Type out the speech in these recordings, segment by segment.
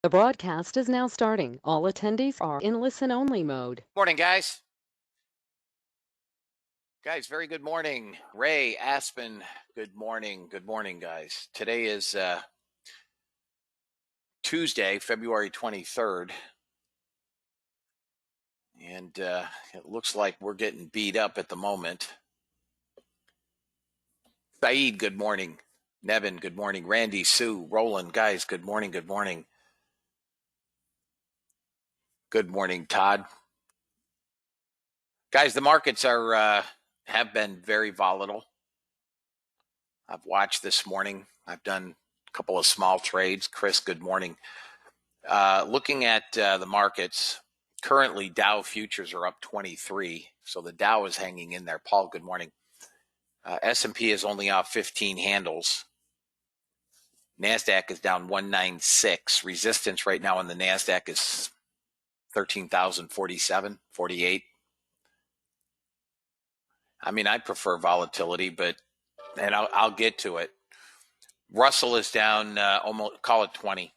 The broadcast is now starting. All attendees are in listen-only mode. Morning, guys. Guys, very good morning. Ray, Aspen, good morning. Good morning, guys. Today is Tuesday, February 23rd. And it looks like we're getting beat up at the moment. Saeed, good morning. Nevin, good morning. Randy, Sue, Roland, guys, good morning. Good morning. Good morning, Todd. Guys, the markets are have been very volatile. I've watched this morning. I've done a couple of small trades. Chris, good morning. Looking at the markets, currently Dow futures are up 23, so the Dow is hanging in there. Paul, good morning. S&P is only off 15 handles. NASDAQ is down 196. Resistance right now on the NASDAQ is 13,047, 48. I mean, I prefer volatility, and I'll get to it. Russell is down almost, call it 20.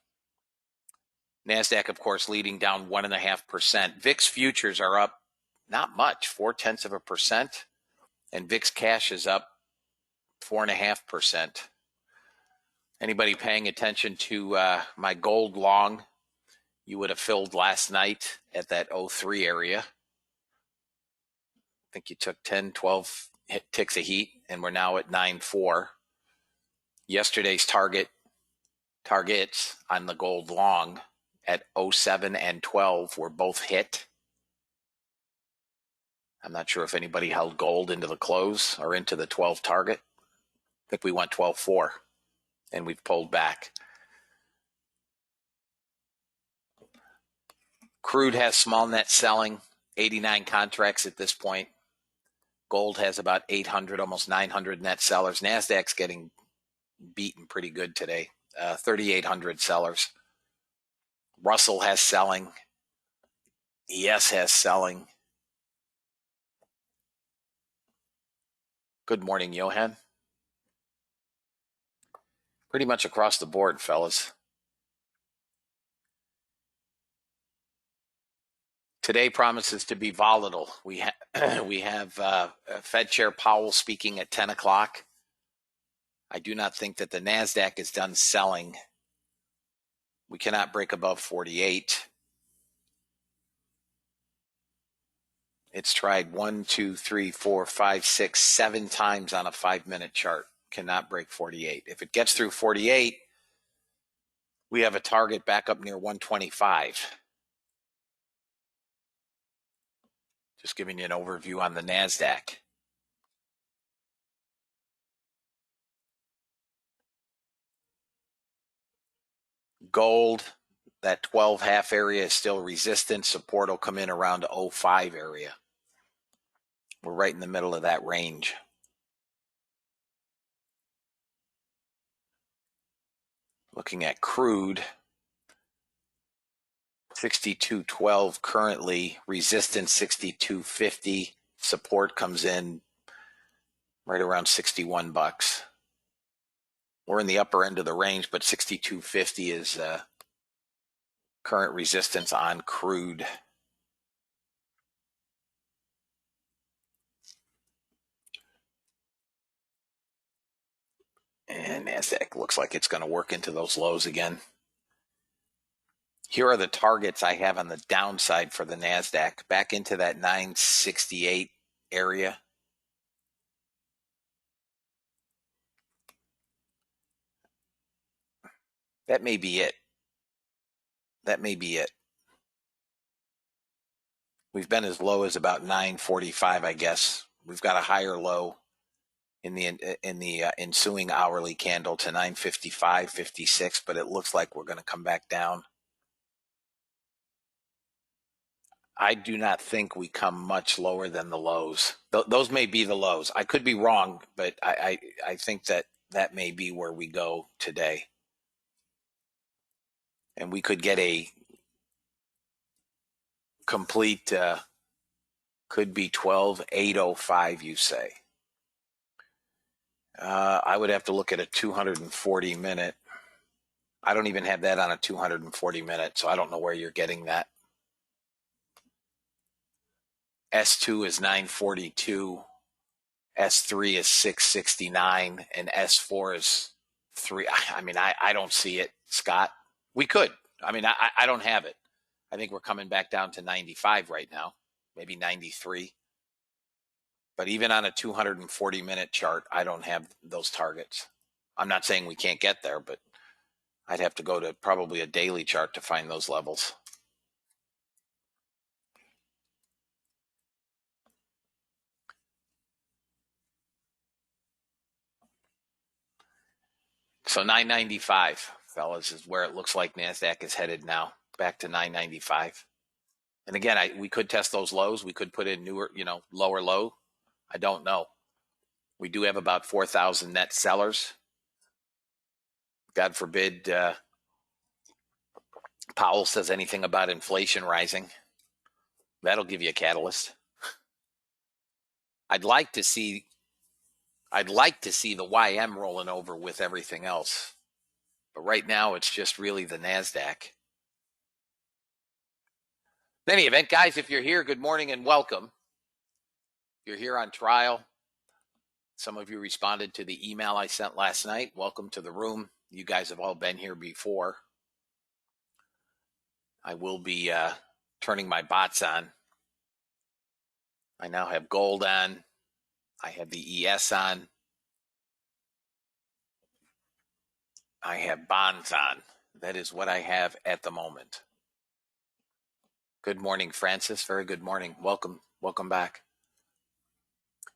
NASDAQ, of course, leading down 1.5%. VIX futures are up not much, 0.4%, and VIX cash is up 4.5%. Anybody paying attention to my gold long, you would have filled last night at that 03 area. I think you took 10, 12 ticks of heat, and we're now at 9.4. Yesterday's targets on the gold long at 07 and 12 were both hit. I'm not sure if anybody held gold into the close or into the 12 target. I think we went 12.4 and we've pulled back. Crude has small net selling, 89 contracts at this point. Gold has about 800, almost 900 net sellers. NASDAQ's getting beaten pretty good today, 3,800 sellers. Russell has selling. ES has selling. Good morning, Johan. Pretty much across the board, fellas. Today promises to be volatile. We have Fed Chair Powell speaking at 10 o'clock. I do not think that the NASDAQ is done selling. We cannot break above 48. It's tried 1, 2, 3, 4, 5, 6, 7 times on a 5-minute chart. Cannot break 48. If it gets through 48, we have a target back up near 125. Just giving you an overview on the NASDAQ. Gold, that 12 half area is still resistant. Support will come in around 05 area. We're right in the middle of that range. Looking at crude, 62.12 currently, resistance 62.50. Support comes in right around 61 bucks. We're in the upper end of the range, but 62.50 is current resistance on crude. And NASDAQ looks like it's going to work into those lows again. Here are the targets I have on the downside for the NASDAQ, back into that 968 area. That may be it. That may be it. We've been as low as about 945, I guess. We've got a higher low in the ensuing hourly candle to 955.56, but it looks like we're going to come back down. I do not think we come much lower than the lows. Those may be the lows. I could be wrong, but I think that may be where we go today. And we could get a complete, could be 12,805, you say. I would have to look at a 240 minute. I don't even have that on a 240 minute, so I don't know where you're getting that. S2 is 942, S3 is 669, and S4 is 3. I mean, I don't see it, Scott. We could. I mean, I don't have it. I think we're coming back down to 95 right now, maybe 93. But even on a 240-minute chart, I don't have those targets. I'm not saying we can't get there, but I'd have to go to probably a daily chart to find those levels. So 995, fellas, is where it looks like NASDAQ is headed now, back to 995. And again, we could test those lows. We could put in newer, lower low. I don't know. We do have about 4,000 net sellers. God forbid Powell says anything about inflation rising. That'll give you a catalyst. I'd like to see the YM rolling over with everything else. But right now it's just really the NASDAQ. In any event, guys, if you're here, good morning and welcome. You're here on trial. Some of you responded to the email I sent last night. Welcome to the room. You guys have all been here before. I will be turning my bots on. I now have gold on. I have the ES on. I have bonds on. That is what I have at the moment. Good morning, Francis. Very good morning. Welcome back.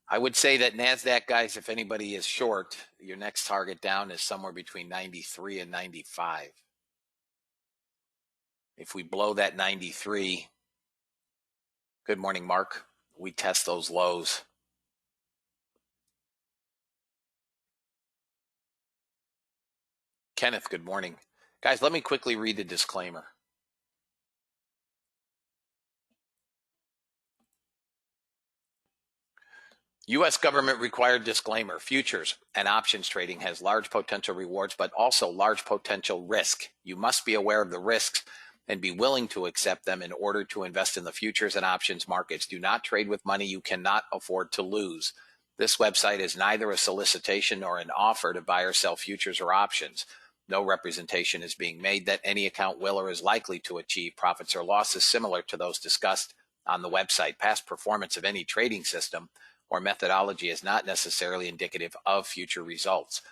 I would say that NASDAQ, guys, if anybody is short, your next target down is somewhere between 93 and 95. If we blow that 93, good morning, Mark, we test those lows. Kenneth, good morning. Guys, let me quickly read the disclaimer. U.S. government required disclaimer. Futures and options trading has large potential rewards, but also large potential risk. You must be aware of the risks and be willing to accept them in order to invest in the futures and options markets. Do not trade with money you cannot afford to lose. This website is neither a solicitation nor an offer to buy or sell futures or options. No representation is being made that any account will or is likely to achieve profits or losses similar to those discussed on the website. Past performance of any trading system or methodology is not necessarily indicative of future results.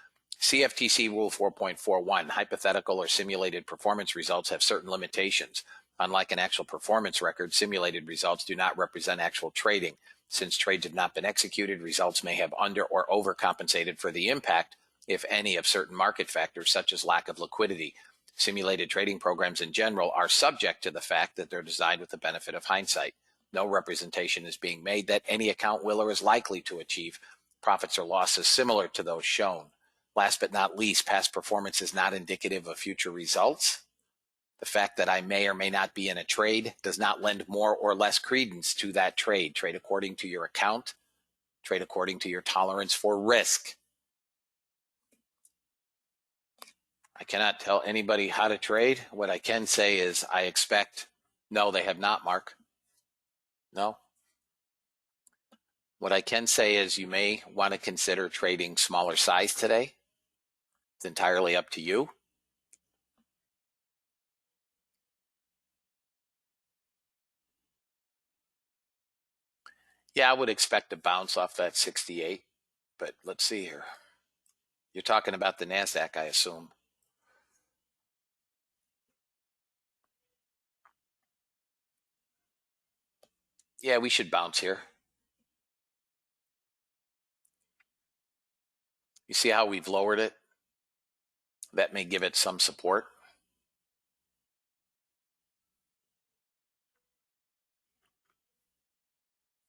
CFTC Rule 4.41, hypothetical or simulated performance results have certain limitations. Unlike an actual performance record, simulated results do not represent actual trading. Since trades have not been executed, results may have under or overcompensated for the impact, if any, of certain market factors such as lack of liquidity. Simulated trading programs in general are subject to the fact that they're designed with the benefit of hindsight. No representation is being made that any account will or is likely to achieve profits or losses similar to those shown. Last but not least, past performance is not indicative of future results. The fact that I may or may not be in a trade does not lend more or less credence to that trade. Trade according to your account. Trade according to your tolerance for risk. I cannot tell anybody how to trade. What I can say is I expect, no, they have not, Mark. No. What I can say is you may want to consider trading smaller size today. It's entirely up to you. Yeah, I would expect a bounce off that 68, but let's see here. You're talking about the NASDAQ, I assume. Yeah, we should bounce here. You see how we've lowered it? That may give it some support.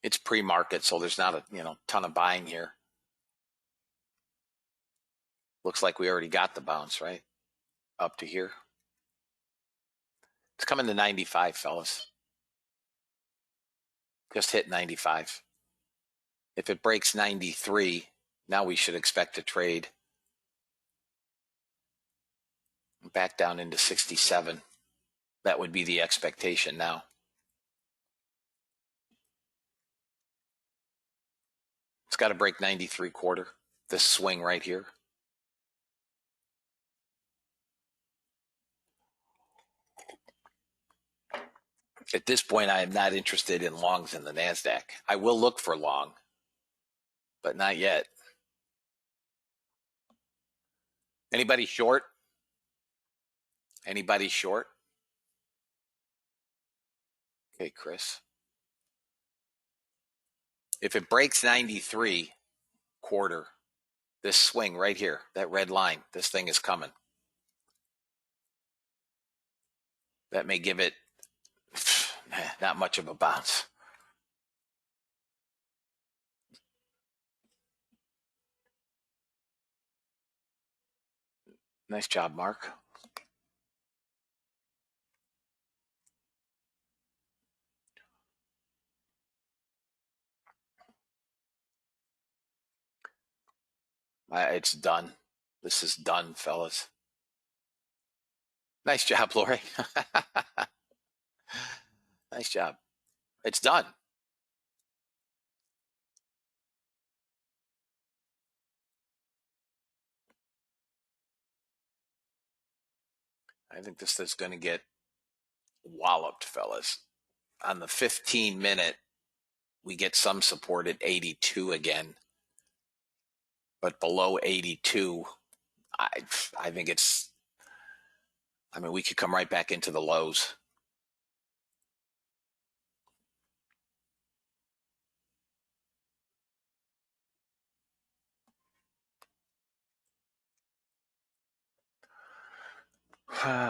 It's pre-market, so there's not a ton of buying here. Looks like we already got the bounce, right? Up to here. It's coming to 95, fellas. Just hit 95. If it breaks 93, now we should expect a trade. back down into 67. That would be the expectation now. It's got to break 93.25. This swing right here. At this point, I am not interested in longs in the NASDAQ. I will look for long, but not yet. Anybody short? Anybody short? Okay, Chris. If it breaks 93.25, this swing right here, that red line, this thing is coming. That may give it not much of a bounce. Nice job, Mark. It's done. This is done, fellas. Nice job, Lori. Nice job. It's done. I think this is going to get walloped, fellas. On the 15-minute, we get some support at 82 again. But below 82, I think it's, I mean, we could come right back into the lows.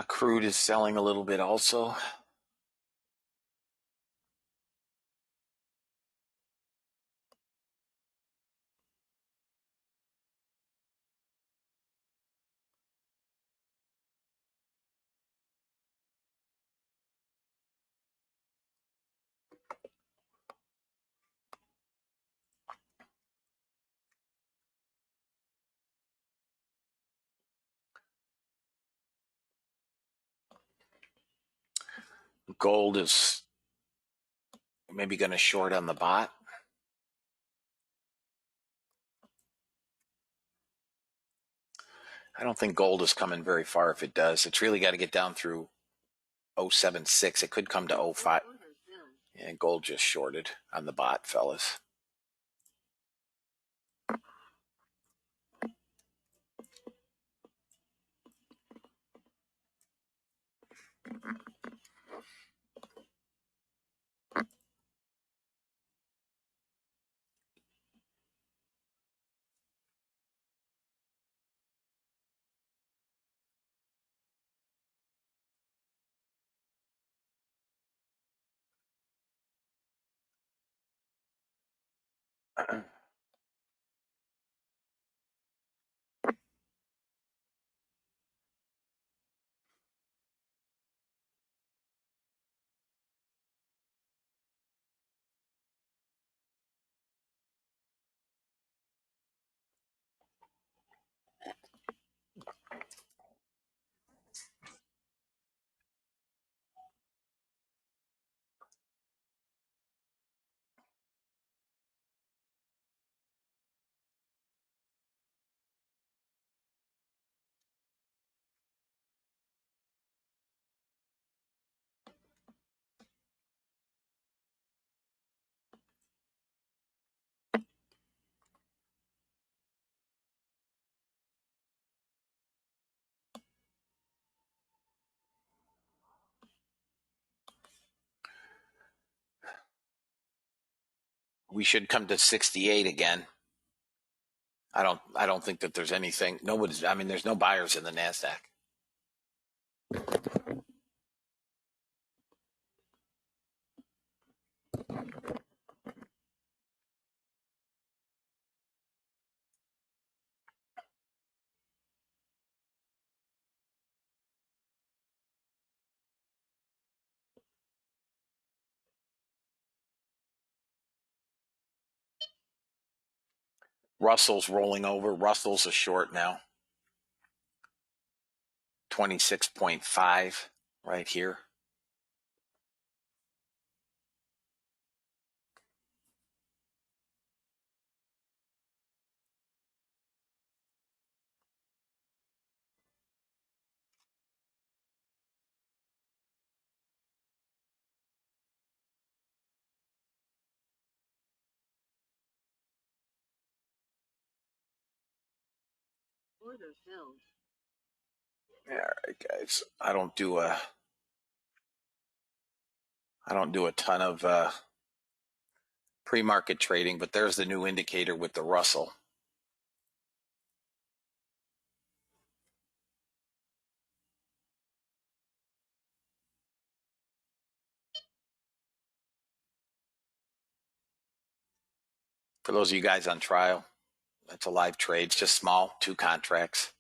Crude is selling a little bit also. Gold is maybe going to short on the bot. I don't think gold is coming very far if it does. It's really got to get down through 076. It could come to 05. Yeah, gold just shorted on the bot, fellas. We should come to 68 again. I don't think that there's anything. Nobody's. I mean, there's no buyers in the NASDAQ. Russell's rolling over. Russell's a short now. 26.5 right here. Order filled. All right, guys. I don't do a ton of pre-market trading, but there's the new indicator with the Russell. For those of you guys on trial, that's a live trade. It's just small, 2 contracts.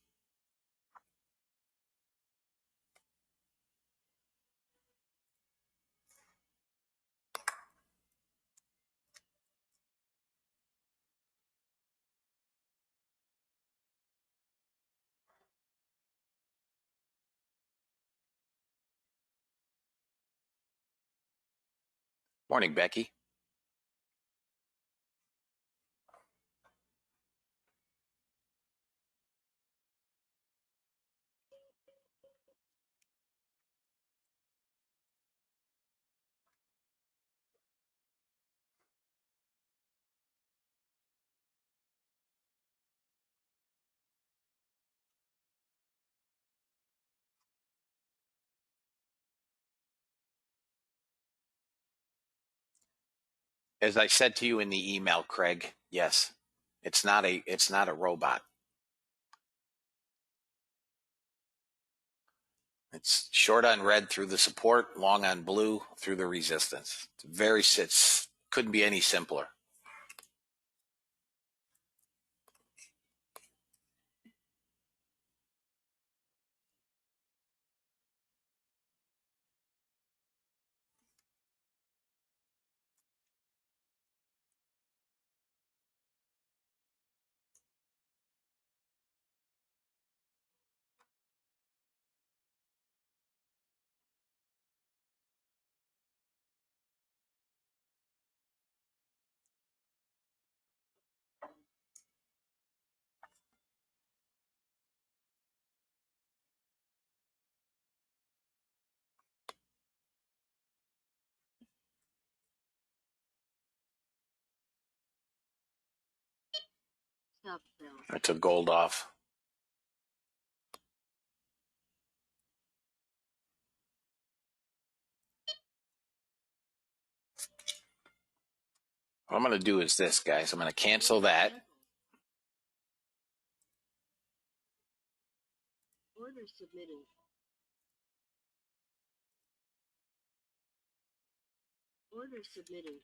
Morning, Becky. As I said to you in the email, Craig, yes, it's not a robot. It's short on red through the support, long on blue through the resistance. It's couldn't be any simpler. Stop sale. I took gold off. What I'm going to do is this, guys. I'm going to cancel that. Order submitted. Order submitted.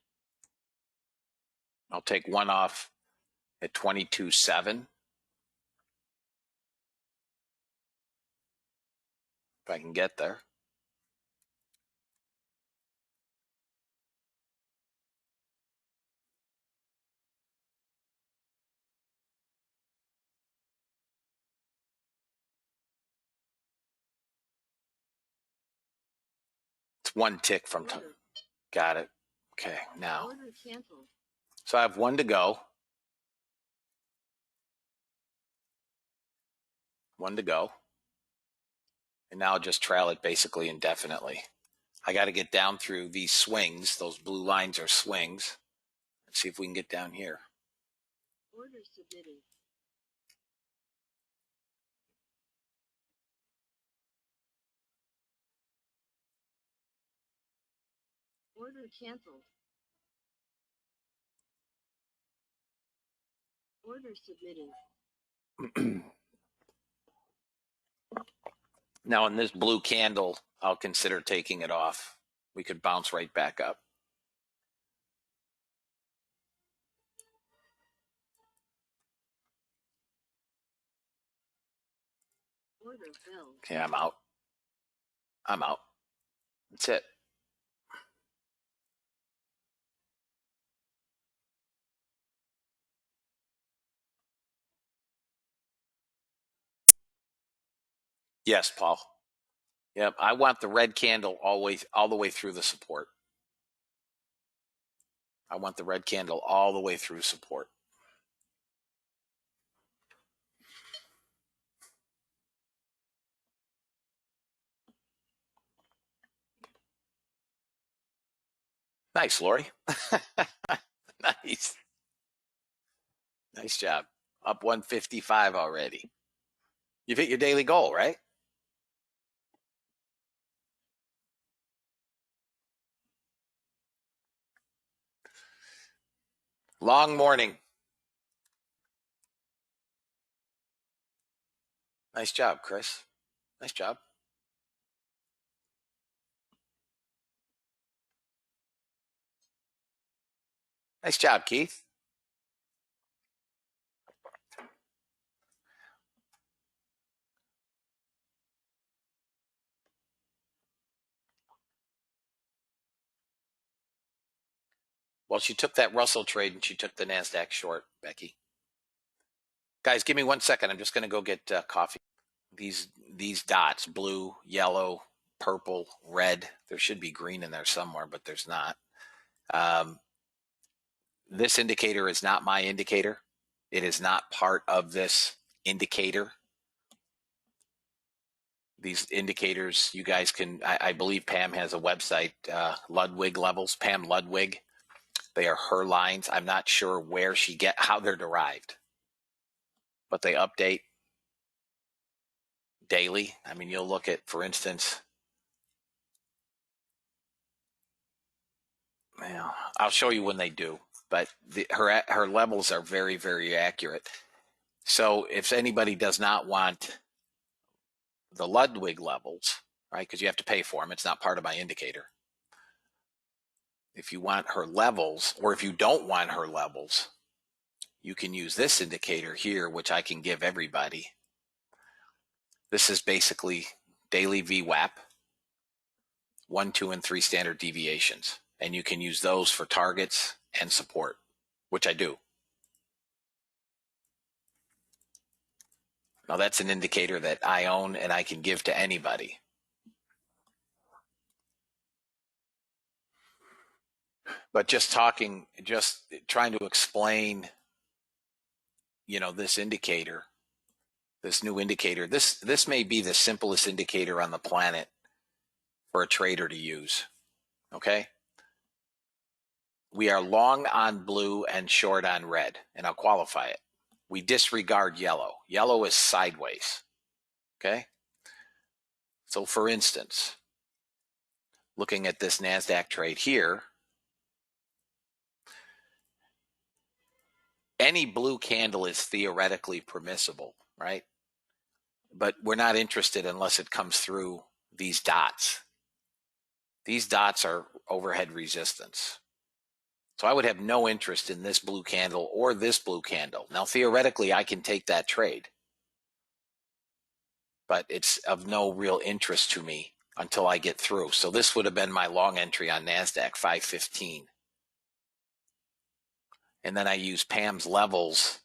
I'll take one off at 22.7. If I can get there. It's one tick from time. Got it. Okay, now. Order canceled. So I have one to go. One to go. And now I'll just trail it basically indefinitely. I got to get down through these swings. Those blue lines are swings. Let's see if we can get down here. Order submitted. Order canceled. Order submitted. Now in this blue candle, I'll consider taking it off. We could bounce right back up. Order filled. Okay, I'm out. I'm out. That's it. Yes, Paul. Yep, I want the red candle all the way through the support. I want the red candle all the way through support. Nice, Lori. Nice. Nice job. Up 155 already. You've hit your daily goal, right? Long morning. Nice job, Chris. Nice job. Nice job, Keith. Well, she took that Russell trade and she took the NASDAQ short, Becky. Guys, give me 1 second. I'm just going to go get coffee. These dots, blue, yellow, purple, red. There should be green in there somewhere, but there's not. This indicator is not my indicator. It is not part of this indicator. These indicators, you guys can, I believe Pam has a website, Ludwig levels, Pam Ludwig. They are her lines. I'm not sure where how they're derived, but they update daily. I mean, you'll look at, for instance, well, I'll show you when they do, but her levels are very, very accurate. So if anybody does not want the Ludwig levels, right, because you have to pay for them, it's not part of my indicator. If you want her levels, or if you don't want her levels, you can use this indicator here, which I can give everybody. This is basically daily VWAP, 1, 2, and 3 standard deviations. And you can use those for targets and support, which I do. Now that's an indicator that I own and I can give to anybody. But just trying to explain, this indicator, this new indicator, this may be the simplest indicator on the planet for a trader to use, okay? We are long on blue and short on red, and I'll qualify it. We disregard yellow. Yellow is sideways, okay? So for instance, looking at this NASDAQ trade here, any blue candle is theoretically permissible, right? But we're not interested unless it comes through these dots. These dots are overhead resistance. So I would have no interest in this blue candle or this blue candle. Now, theoretically, I can take that trade, but it's of no real interest to me until I get through. So this would have been my long entry on NASDAQ, 515. And then I use Pam's levels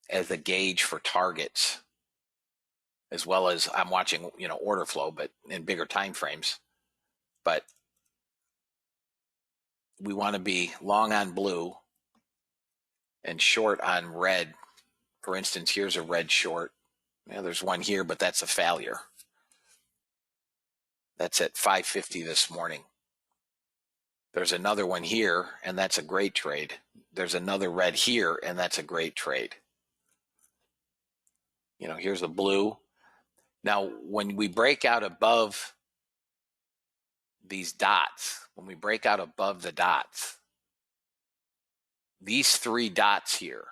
as a gauge for targets, as well as I'm watching, order flow, but in bigger time frames. But we want to be long on blue and short on red. For instance, here's a red short. Yeah, there's one here, but that's a failure. That's at 550 this morning. There's another one here, and that's a great trade. There's another red here, and that's a great trade. Here's a blue. Now, when we break out above these dots, when we break out above the dots, these 3 dots here,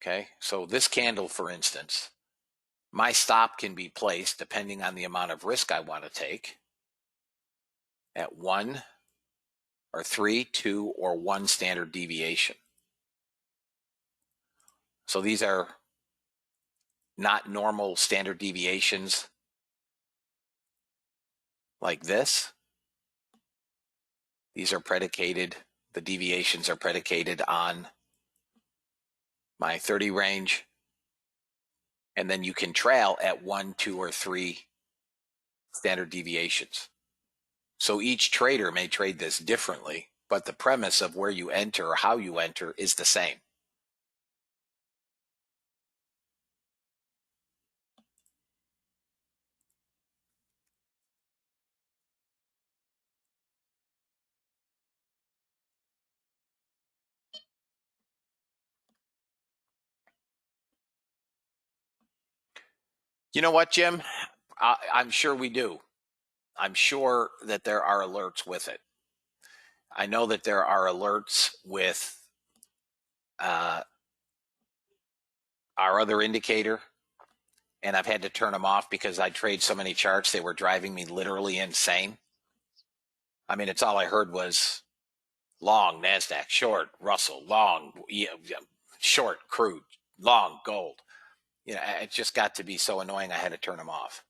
okay, so this candle, for instance, my stop can be placed, depending on the amount of risk I want to take, at 1 or 3, 2, or 1 standard deviation. So these are not normal standard deviations like this. These are predicated, the deviations are predicated on my 30 range, And then you can trail at 1, 2, or 3 standard deviations. So each trader may trade this differently, but the premise of where you enter or how you enter is the same. You know what, Jim? I'm sure we do. I'm sure that there are alerts with it. I know that there are alerts with our other indicator, and I've had to turn them off because I trade so many charts, they were driving me literally insane. I mean, it's all I heard was long NASDAQ, short Russell, long, short crude, long gold. You know, it just got to be so annoying I had to turn them off.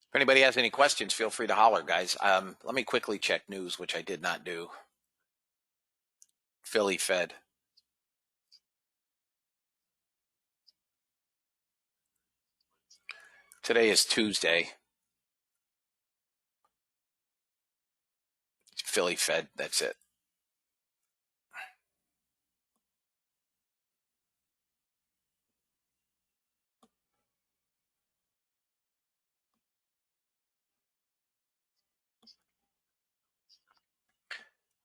If anybody has any questions, feel free to holler, guys. Let me quickly check news, which I did not do. Philly Fed. Today is Tuesday. Philly Fed, that's it.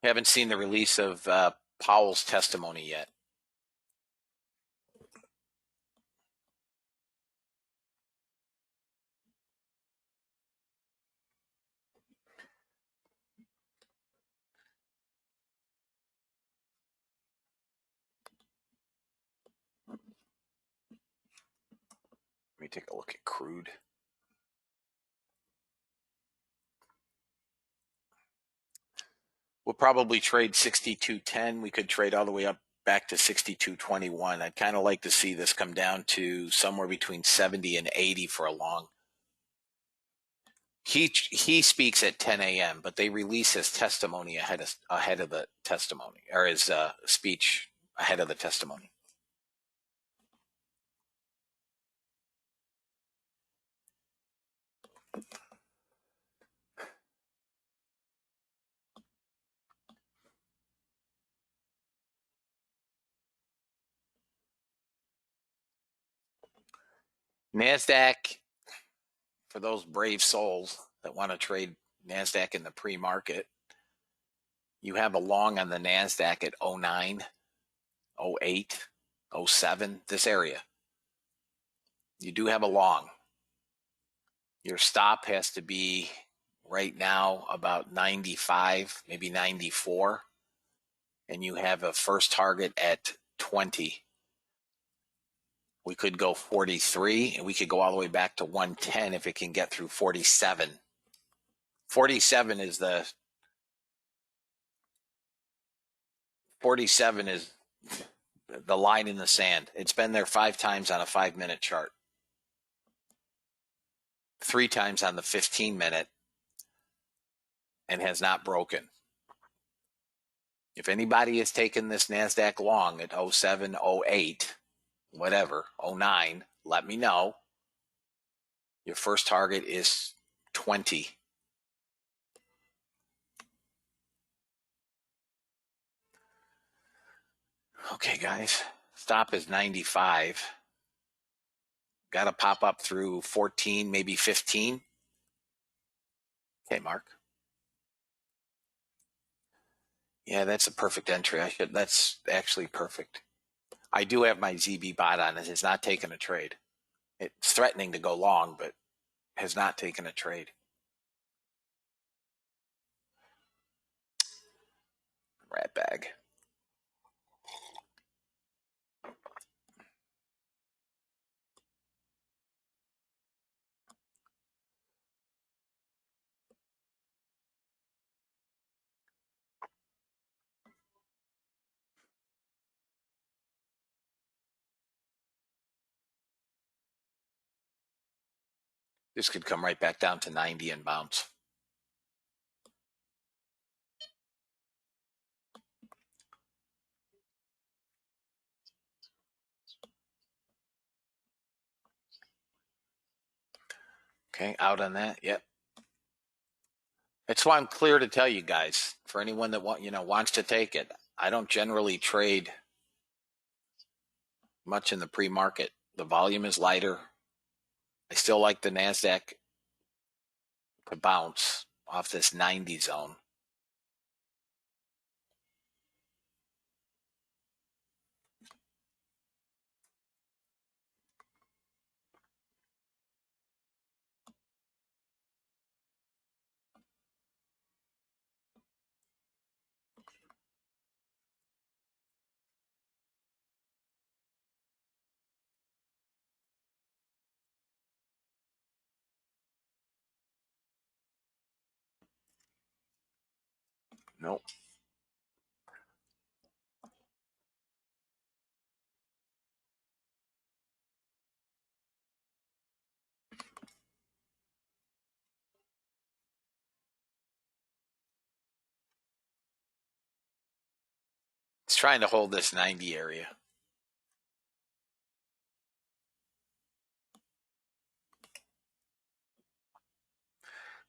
Haven't seen the release of Powell's testimony yet. Let me take a look at crude. We'll probably trade 62.10. We could trade all the way up back to 62.21. I'd kind of like to see this come down to somewhere between 70 and 80 for a long. He speaks at 10 a.m., but they release his testimony ahead of the testimony, or his speech ahead of the testimony. NASDAQ, for those brave souls that want to trade NASDAQ in the pre-market, you have a long on the NASDAQ at 09, 08, 07, this area. You do have a long. Your stop has to be right now about 95, maybe 94. And you have a first target at 20. We could go 43, and we could go all the way back to 110 if it can get through 47. 47 is the 47 is the line in the sand. It's been there 5 times on a 5-minute chart, 3 times on the 15-minute, and has not broken. If anybody has taken this NASDAQ long at 07, 08, whatever, 09, let me know. Your first target is 20. Okay, guys, stop is 95. Got to pop up through 14, maybe 15. Okay, Mark. Yeah, that's a perfect entry. That's actually perfect. I do have my ZB bot on it. It's not taking a trade. It's threatening to go long, but has not taken a trade. Rat bag. This could come right back down to 90 and bounce. Okay, out on that. Yep. That's why I'm clear to tell you guys, for anyone that wants to take it, I don't generally trade much in the pre-market. The volume is lighter. I still like the NASDAQ to bounce off this 90 zone. Nope. It's trying to hold this 90 area.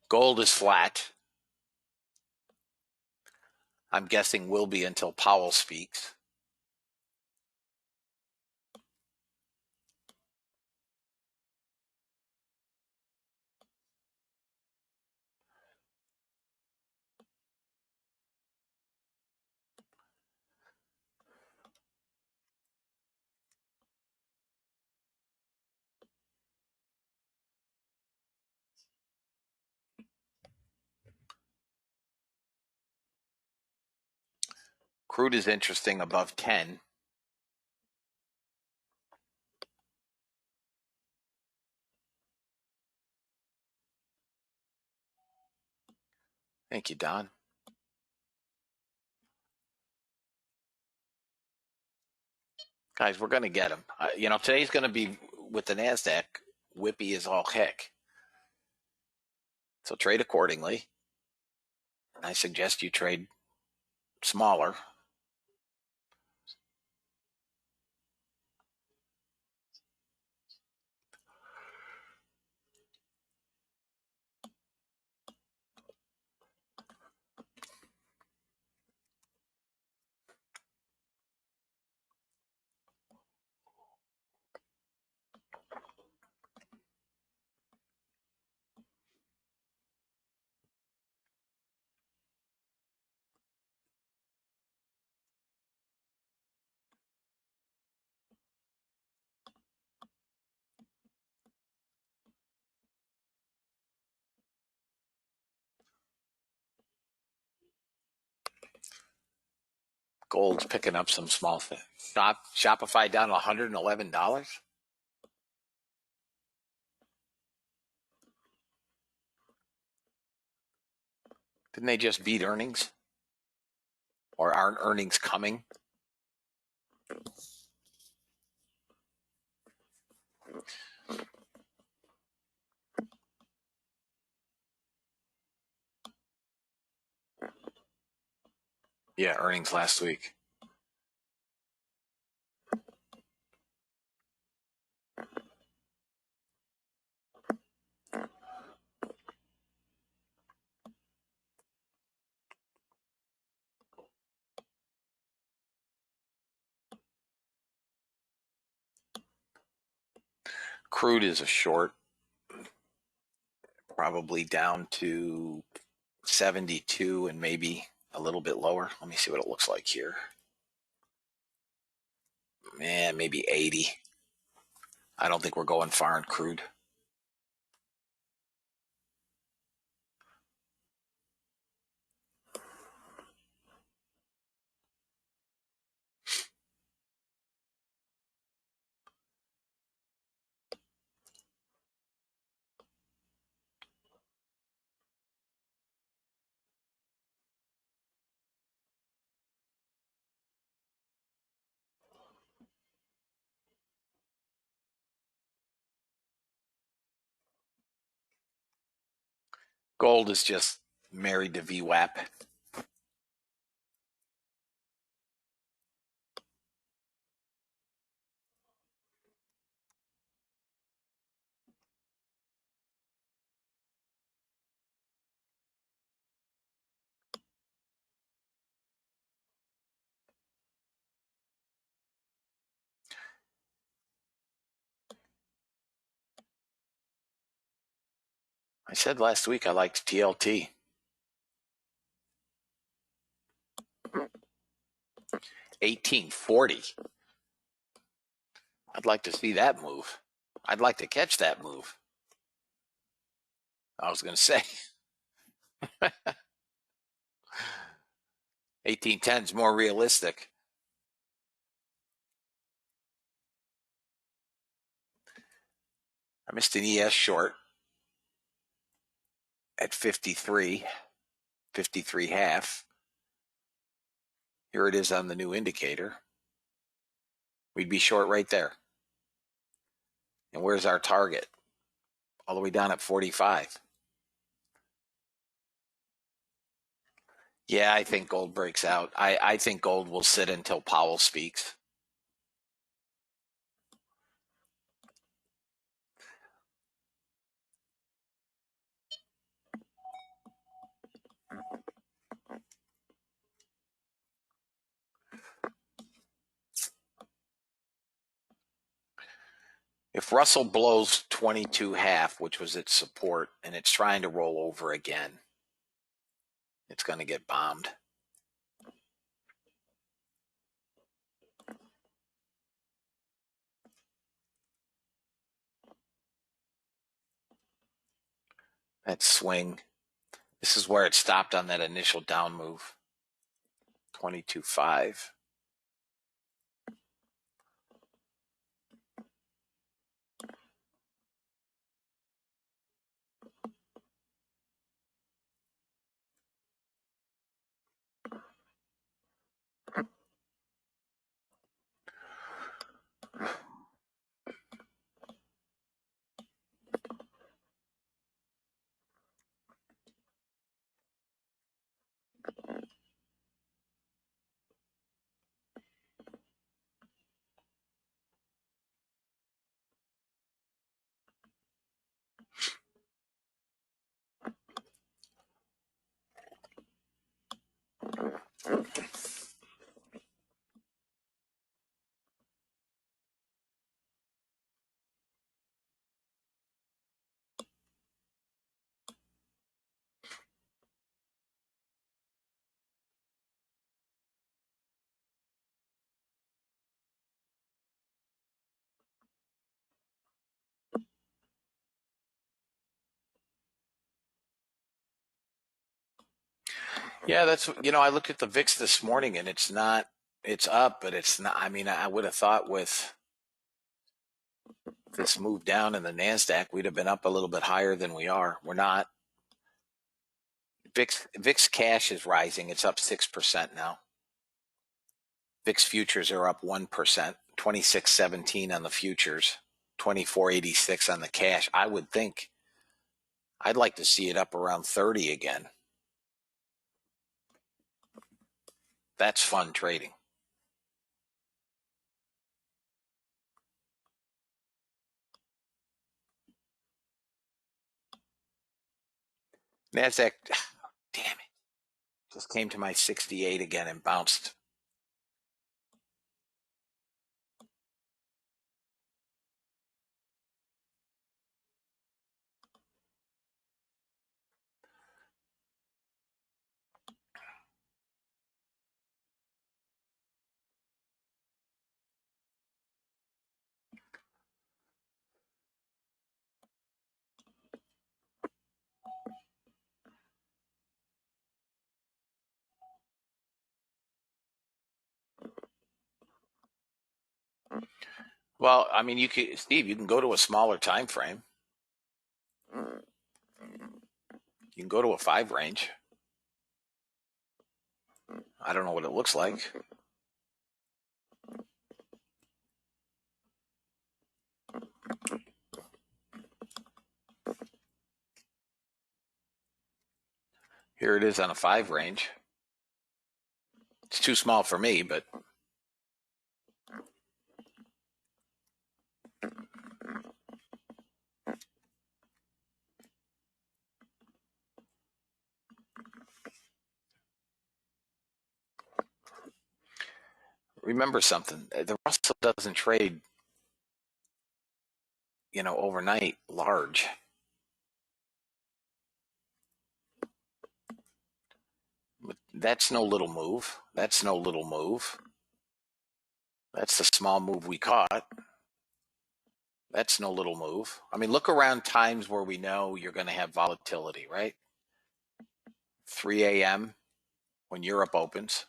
Gold is flat. I'm guessing will be until Powell speaks. Crude is interesting above 10. Thank you, Don. Guys, we're going to get him. Today's going to be with the NASDAQ. Whippy is all heck. So trade accordingly. I suggest you trade smaller. Gold's picking up some small things. Shopify down $111. Didn't they just beat earnings? Or aren't earnings coming? Yeah, earnings last week. Crude is a short, probably down to 72 and maybe a little bit lower. Let me see what it looks like here. Man, maybe 80. I don't think we're going far in crude. Gold is just married to VWAP. I said last week I liked TLT. 1840. I'd like to see that move. I'd like to catch that move. I was going to say 1810 is more realistic. I missed an ES short at 53 half. Here it is on the new indicator. We'd be short right there. And where's our target? All the way down at 45. Yeah, I think gold breaks out. I think gold will sit until Powell speaks. If Russell blows 22 half, which was its support, and it's trying to roll over again, it's going to get bombed. That swing. This is where it stopped on that initial down move. 22.5. Yeah, that's, I looked at the VIX this morning and it's up, but it's not. I mean, I would have thought with this move down in the NASDAQ, we'd have been up a little bit higher than we are. We're not. VIX cash is rising. It's up 6% now. VIX futures are up 1%, 26.17 on the futures, 24.86 on the cash. I would think I'd like to see it up around 30 again. That's fun trading. NASDAQ, damn it, just came to my 68 again and bounced. Well, I mean, Steve, you can go to a smaller time frame. You can go to a 5 range. I don't know what it looks like. Here it is on a 5 range. It's too small for me, but remember something. The Russell doesn't trade, overnight large. That's no little move. That's no little move. That's the small move we caught. That's no little move. I mean, look around times where we know you're going to have volatility, right? 3 a.m. when Europe opens.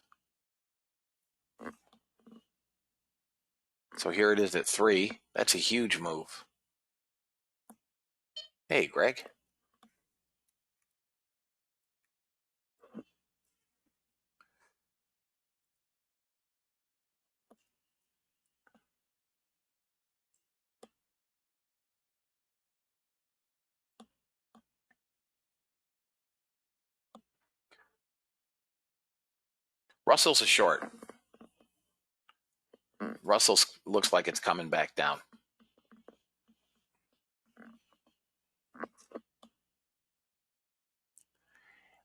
So here it is at 3. That's a huge move. Hey, Greg. Russell's a short. Russell's looks like it's coming back down.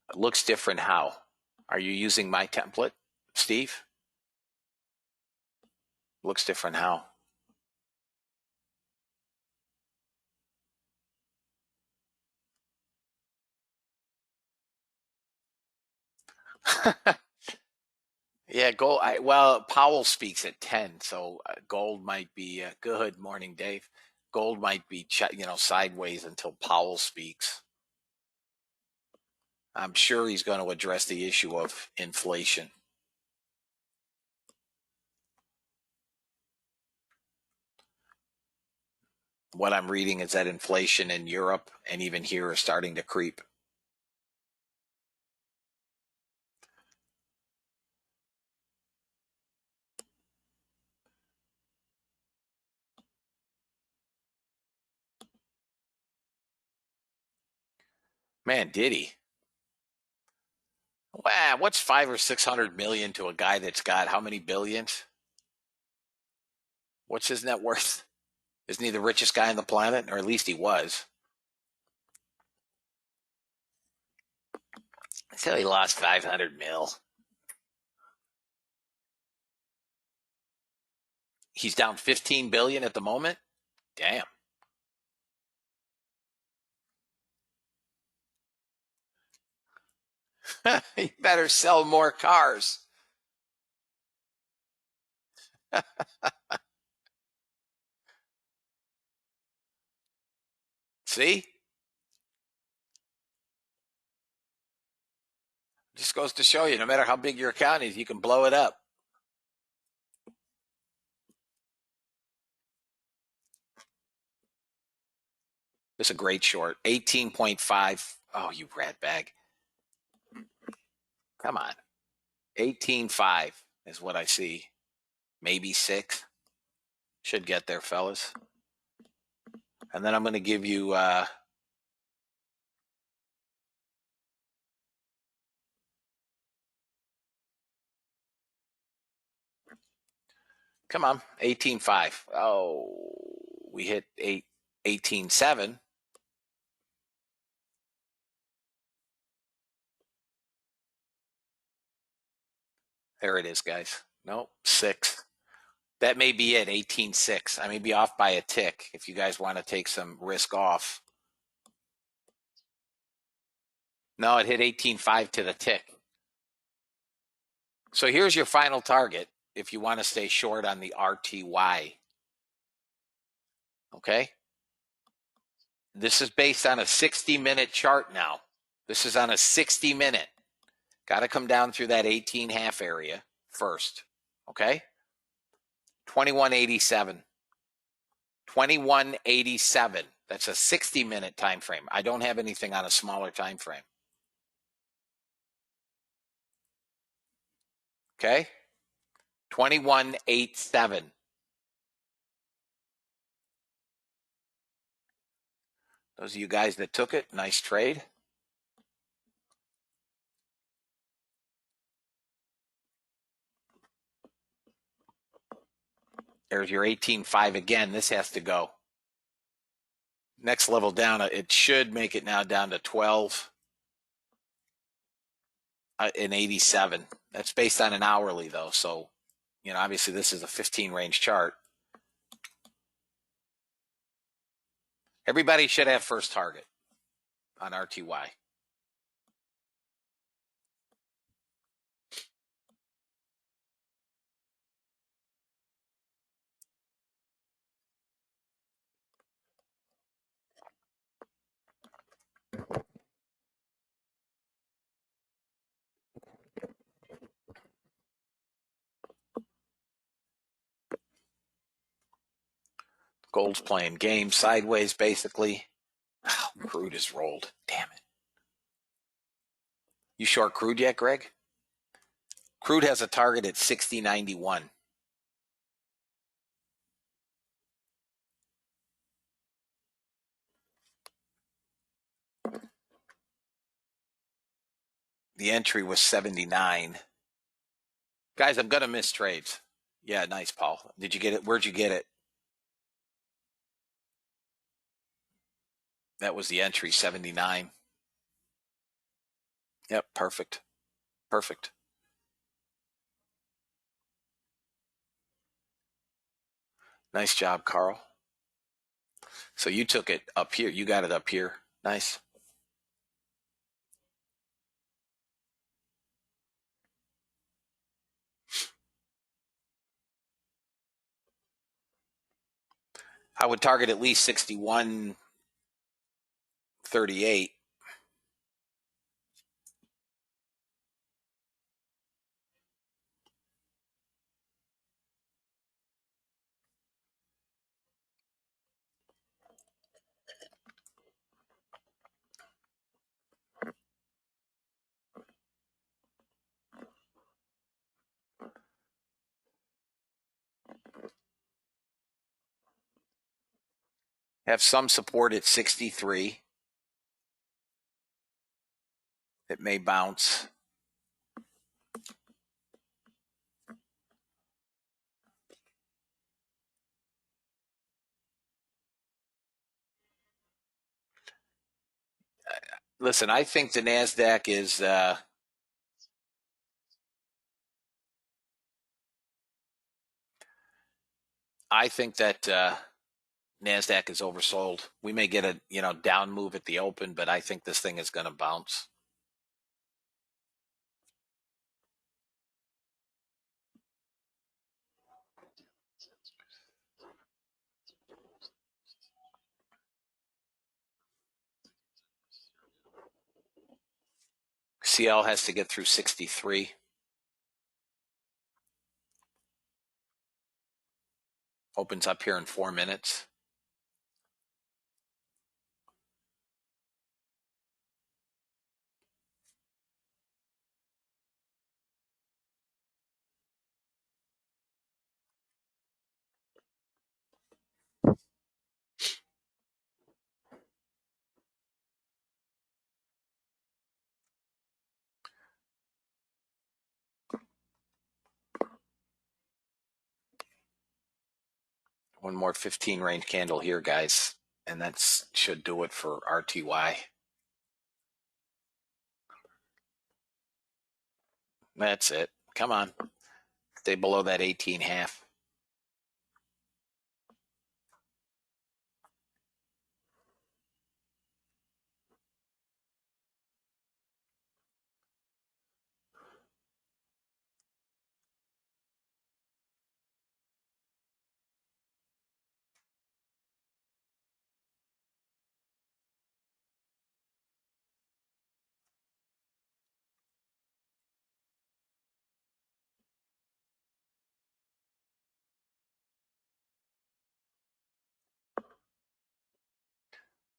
It looks different how? Are you using my template, Steve? Looks different how? Yeah, gold. Well, Powell speaks at 10, so gold might be good. Morning, Dave. Gold might be, sideways until Powell speaks. I'm sure he's going to address the issue of inflation. What I'm reading is that inflation in Europe and even here is starting to creep. Man, did he? Wow, what's 500 or 600 million to a guy that's got how many billions? What's his net worth? Isn't he the richest guy on the planet? Or at least he was. So he lost 500 mil. He's down 15 billion at the moment. Damn. He better sell more cars. See? Just goes to show you, no matter how big your account is, you can blow it up. It's a great short. 18.5. Oh, you rat bag. Come on. 18.5 is what I see. Maybe 6. Should get there, fellas. And then I'm going to give you come on, 18.5. Oh, we hit 18.7. There it is, guys. Nope, 6. That may be it, 18.6. I may be off by a tick if you guys want to take some risk off. No, it hit 18.5 to the tick. So here's your final target if you want to stay short on the RTY. Okay? This is based on a 60-minute chart now. This is on a 60-minute. Got to come down through that 18.5 area first. Okay? 2187. 2187. That's a 60-minute time frame. I don't have anything on a smaller time frame. Okay? 2187. Those of you guys that took it, nice trade. There's your 18.5 again. This has to go. Next level down, it should make it now down to 12 in 87. That's based on an hourly, though. So, obviously this is a 15 range chart. Everybody should have first target on RTY. Gold's playing game sideways, basically. Oh, crude is rolled. Damn it. You short crude yet, Greg? Crude has a target at 60.91. The entry was 79. Guys, I'm going to miss trades. Yeah, nice, Paul. Did you get it? Where'd you get it? That was the entry, 79. Yep, perfect. Perfect. Nice job, Carl. So you took it up here. You got it up here. Nice. I would target at least 61.38. Have some support at 63. It may bounce. Listen, I think the NASDAQ is I think that NASDAQ is oversold. We may get a down move at the open, but I think this thing is going to bounce. CL has to get through 63. Opens up here in 4 minutes. One more 15 range candle here, guys, and that should do it for RTY. That's it. Come on. Stay below that 18.5.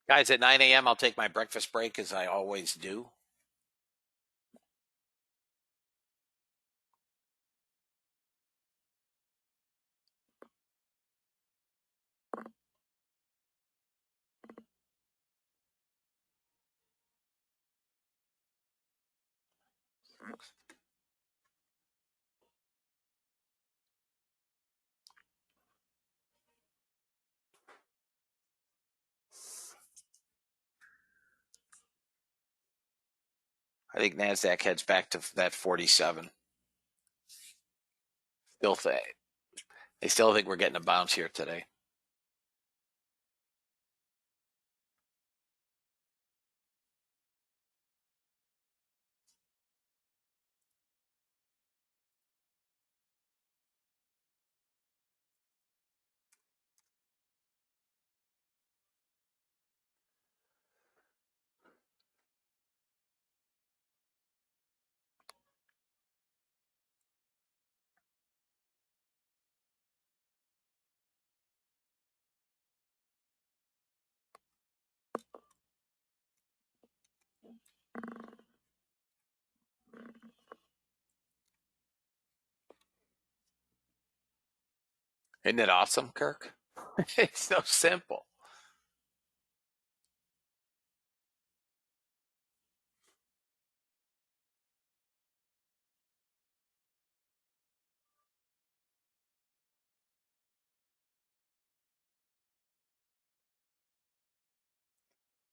Guys, at 9 a.m., I'll take my breakfast break as I always do. I think NASDAQ heads back to that 47. They still think we're getting a bounce here today. Isn't it awesome, Kirk? It's so simple.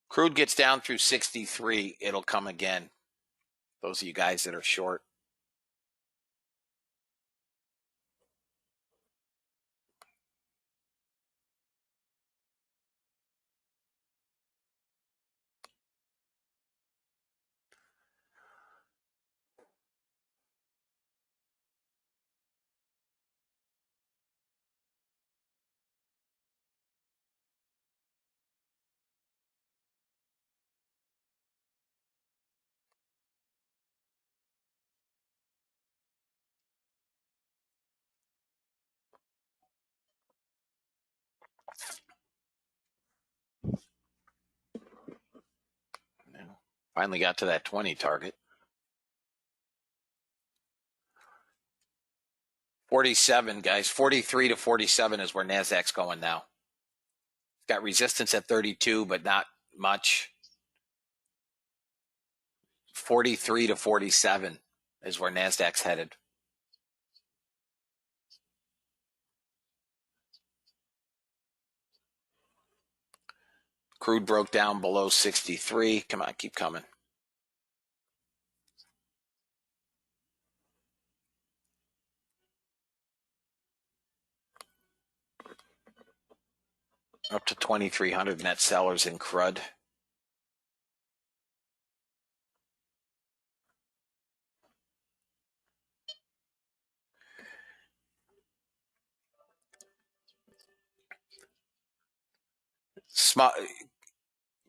Crude gets down through 63, it'll come again. Those of you guys that are short. Finally got to that 20 target. 47, guys. 43 to 47 is where NASDAQ's going now. It's got resistance at 32, but not much. 43 to 47 is where NASDAQ's headed. Crude broke down below 63. Come on, keep coming. Up to 2,300 net sellers in crud.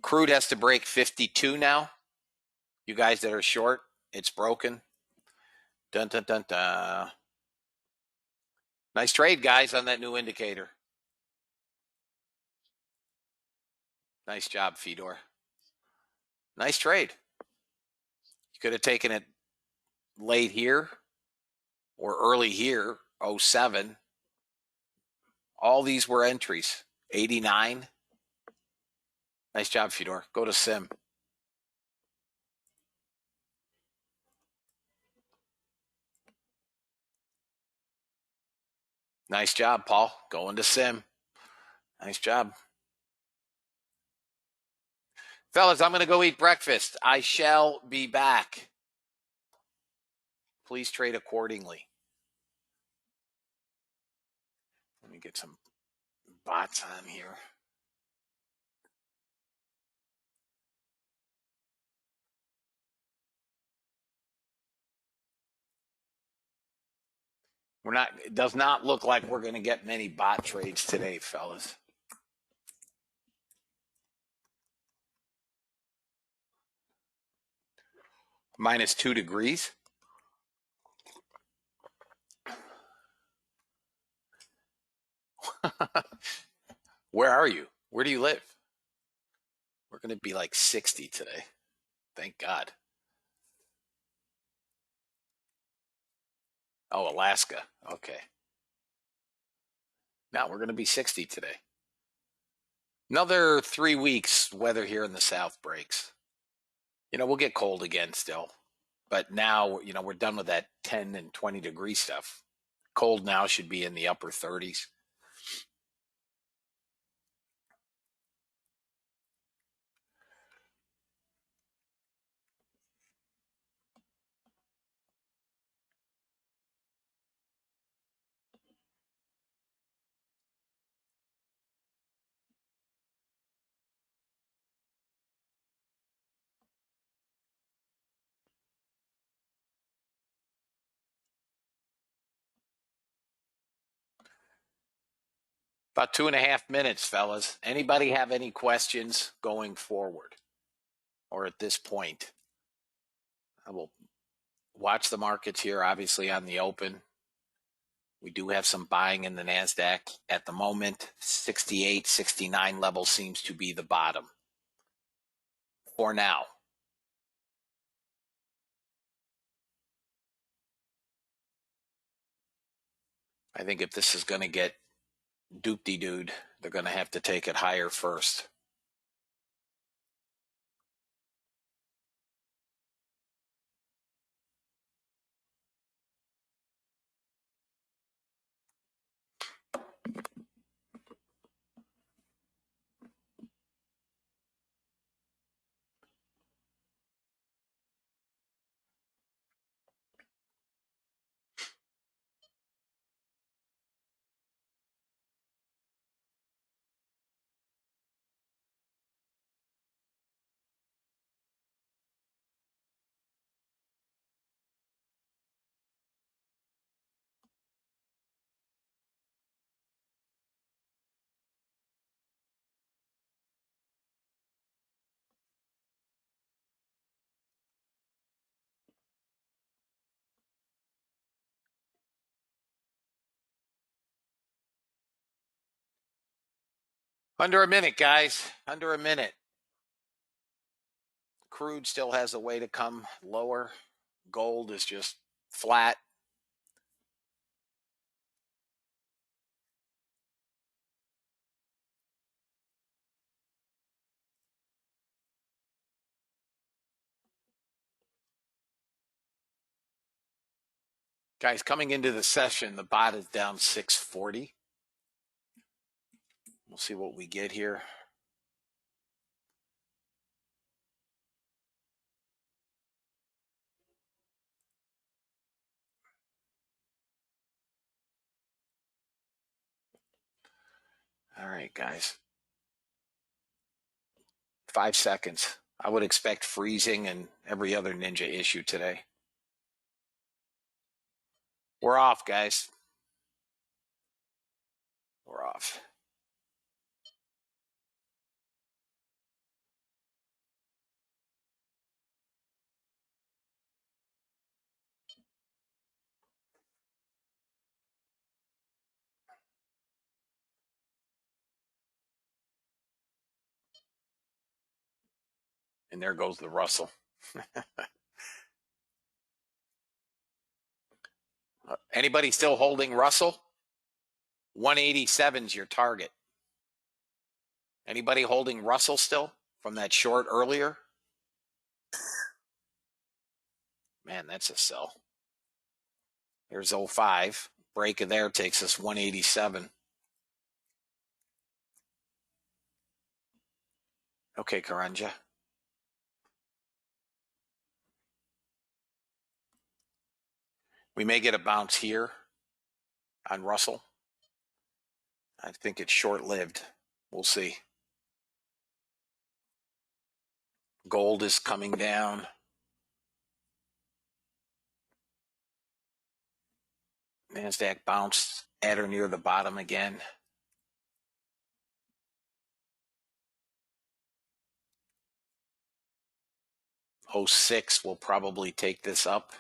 Crude has to break 52 now. You guys that are short, it's broken. Dun, dun, dun, dun. Nice trade, guys, on that new indicator. Nice job, Fedor. Nice trade. You could have taken it late here or early here, 07. All these were entries. 89. Nice job, Fedor. Go to Sim. Nice job, Paul. Going to Sim. Nice job. Fellas, I'm going to go eat breakfast. I shall be back. Please trade accordingly. Let me get some bots on here. It does not look like we're going to get many bot trades today, fellas. Minus 2 degrees. Where are you? Where do you live? We're going to be like 60 today. Thank God. Oh, Alaska. Okay. Now we're going to be 60 today. Another 3 weeks, weather here in the South breaks. We'll get cold again still. But now, we're done with that 10 and 20 degree stuff. Cold now should be in the upper 30s. About 2.5 minutes, fellas. Anybody have any questions going forward or at this point? I will watch the markets here, obviously, on the open. We do have some buying in the NASDAQ at the moment. 68, 69 level seems to be the bottom for now. I think if this is going to get doop-de-dooed, they're going to have to take it higher first. Under a minute, guys. Under a minute. Crude still has a way to come lower. Gold is just flat. Guys, coming into the session, the bot is down 640. We'll see what we get here. All right, guys. 5 seconds. I would expect freezing and every other ninja issue today. We're off, guys. We're off. And there goes the Russell. Anybody still holding Russell? 187 is your target. Anybody holding Russell still from that short earlier? Man, that's a sell. Here's 05. Break of there takes us 187. Okay, Karanja. We may get a bounce here on Russell. I think it's short-lived. We'll see. Gold is coming down. NASDAQ bounced at or near the bottom again. '06 will probably take this up.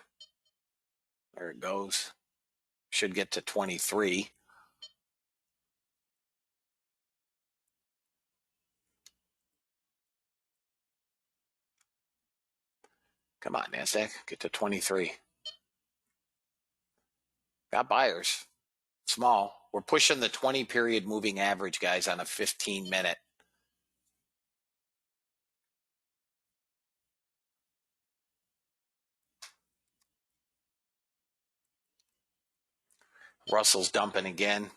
There it goes. Should get to 23. Come on, NASDAQ, get to 23. Got buyers. Small. We're pushing the 20 period moving average, guys, on a 15-minute. Russell's dumping again.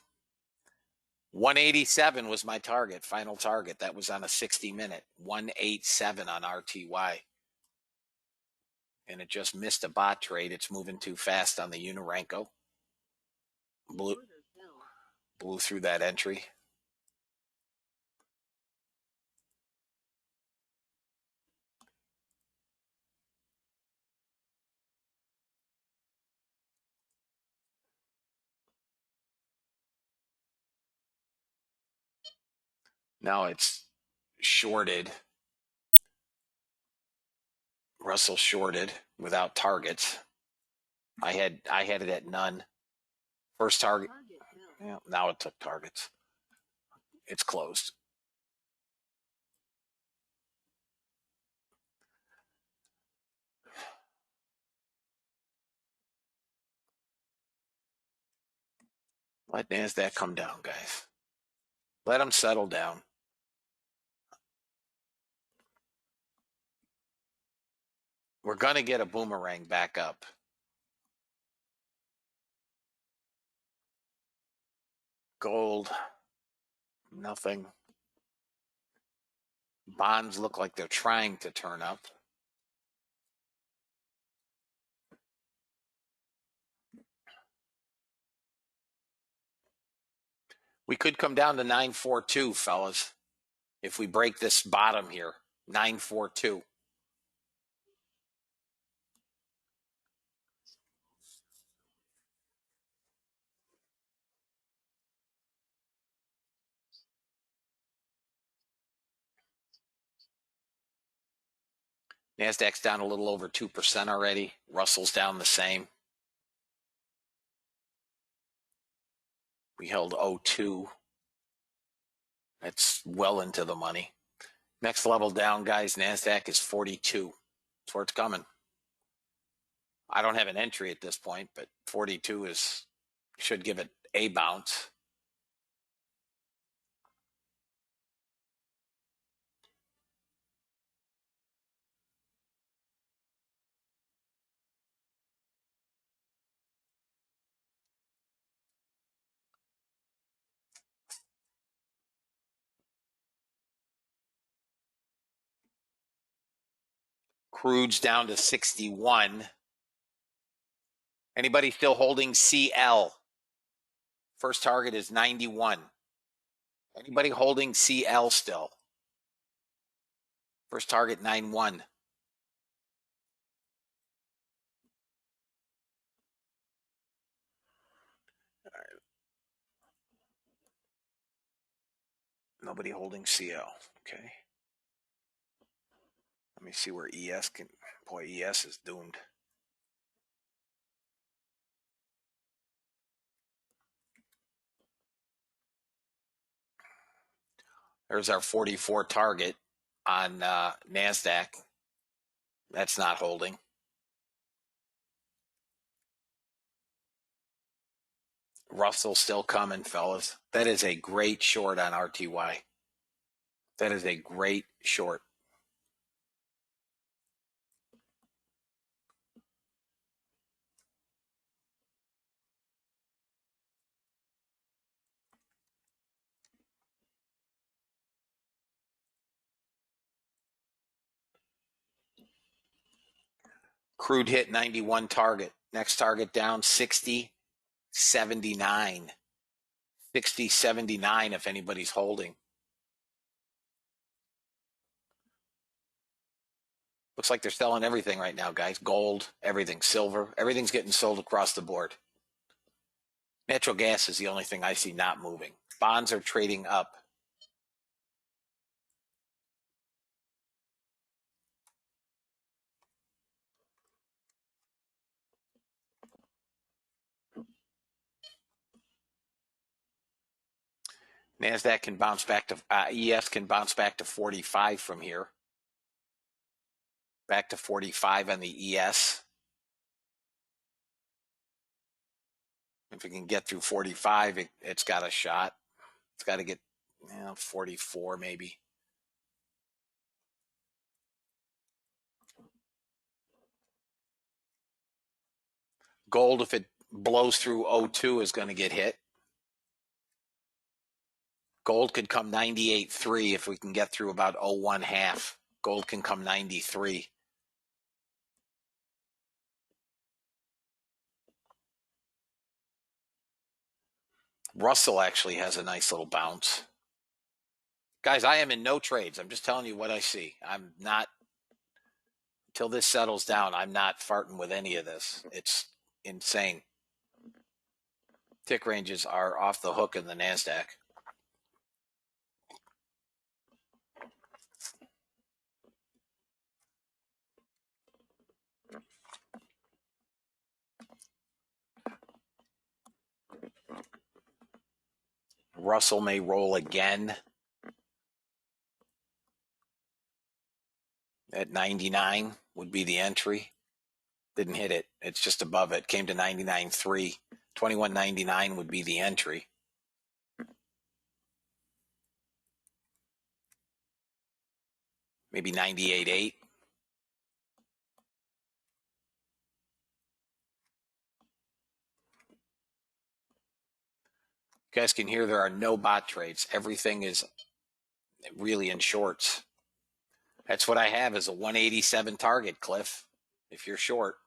187 was my target, final target. That was on a 60-minute. 187 on RTY. And it just missed a bot trade. It's moving too fast on the Unirenko. Blew through that entry. Now it's shorted. Russell shorted without targets. I had it at none. First target. Target filled. Yeah, now it took targets. It's closed. Let NASDAQ come down, guys. Let them settle down. We're going to get a boomerang back up. Gold, nothing. Bonds look like they're trying to turn up. We could come down to 942, fellas, if we break this bottom here. 942. NASDAQ's down a little over 2% already. Russell's down the same. We held 02. That's well into the money. Next level down, guys, NASDAQ is 42. That's where it's coming. I don't have an entry at this point, but 42 should give it a bounce. Crude's down to 61. Anybody still holding CL? First target is 91. Anybody holding CL still? First target 91. All right. Nobody holding CL. Okay. Let me see where ES can. Boy, ES is doomed. There's our 44 target on NASDAQ. That's not holding. Russell still coming, fellas. That is a great short on RTY. That is a great short. Crude hit 91 target. Next target down 60, 79. 60, 79 if anybody's holding. Looks like they're selling everything right now, guys. Gold, everything, silver, everything's getting sold across the board. Natural gas is the only thing I see not moving. Bonds are trading up. NASDAQ can bounce back to, ES can bounce back to 45 from here. Back to 45 on the ES. If it can get through 45, it's got a shot. It's got to get 44 maybe. Gold, if it blows through 02, is going to get hit. Gold could come 98.3 if we can get through about 01 half. Gold can come 93. Russell actually has a nice little bounce. Guys, I am in no trades. I'm just telling you what I see. I'm not, until this settles down, I'm not farting with any of this. It's insane. Tick ranges are off the hook in the NASDAQ. Russell may roll again at 99 would be the entry. Didn't hit it. It's just above it. Came to 99.3. 21.99 would be the entry. Maybe 98.8. You guys can hear there are no bot trades. Everything is really in shorts. That's what I have is a 187 target, Cliff, if you're short.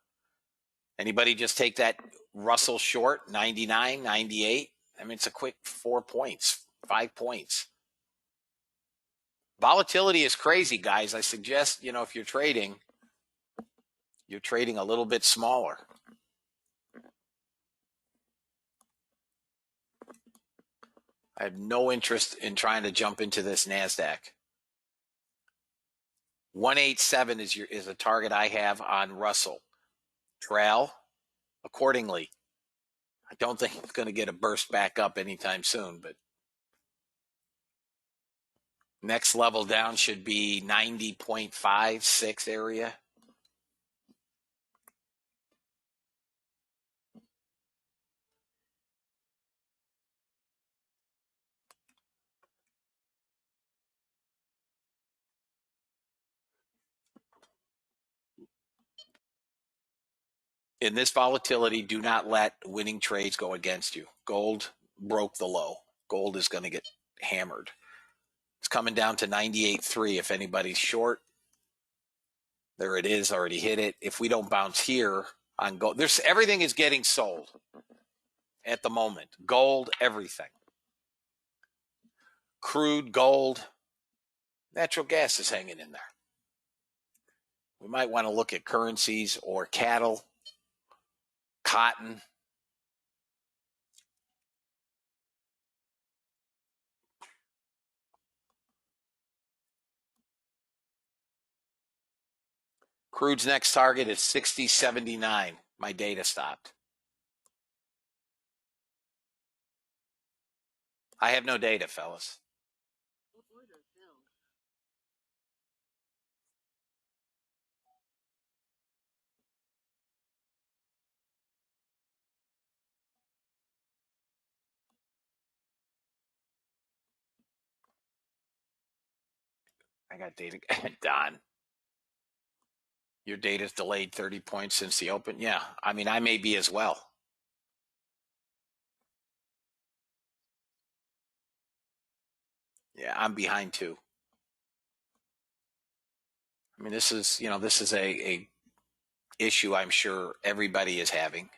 Anybody just take that Russell short, 99, 98? I mean, it's a quick 4 points, 5 points. Volatility is crazy, guys. I suggest, if you're trading a little bit smaller. I have no interest in trying to jump into this NASDAQ. 187 is a target I have on Russell. Trail accordingly. I don't think it's going to get a burst back up anytime soon, but next level down should be 90.56 area. In this volatility, do not let winning trades go against you. Gold broke the low. Gold is going to get hammered. It's coming down to 98.3 if anybody's short. There it is, already hit it. If we don't bounce here on gold, everything is getting sold at the moment. Gold, everything. Crude, gold, natural gas is hanging in there. We might want to look at currencies or cattle, cotton. Crude's next target is 60.79. My data stopped. I have no data, fellas. Order filled. I got data. Don, your data's delayed 30 points since the open. Yeah, I mean, I may be as well. Yeah, I'm behind too. I mean, this is a issue I'm sure everybody is having.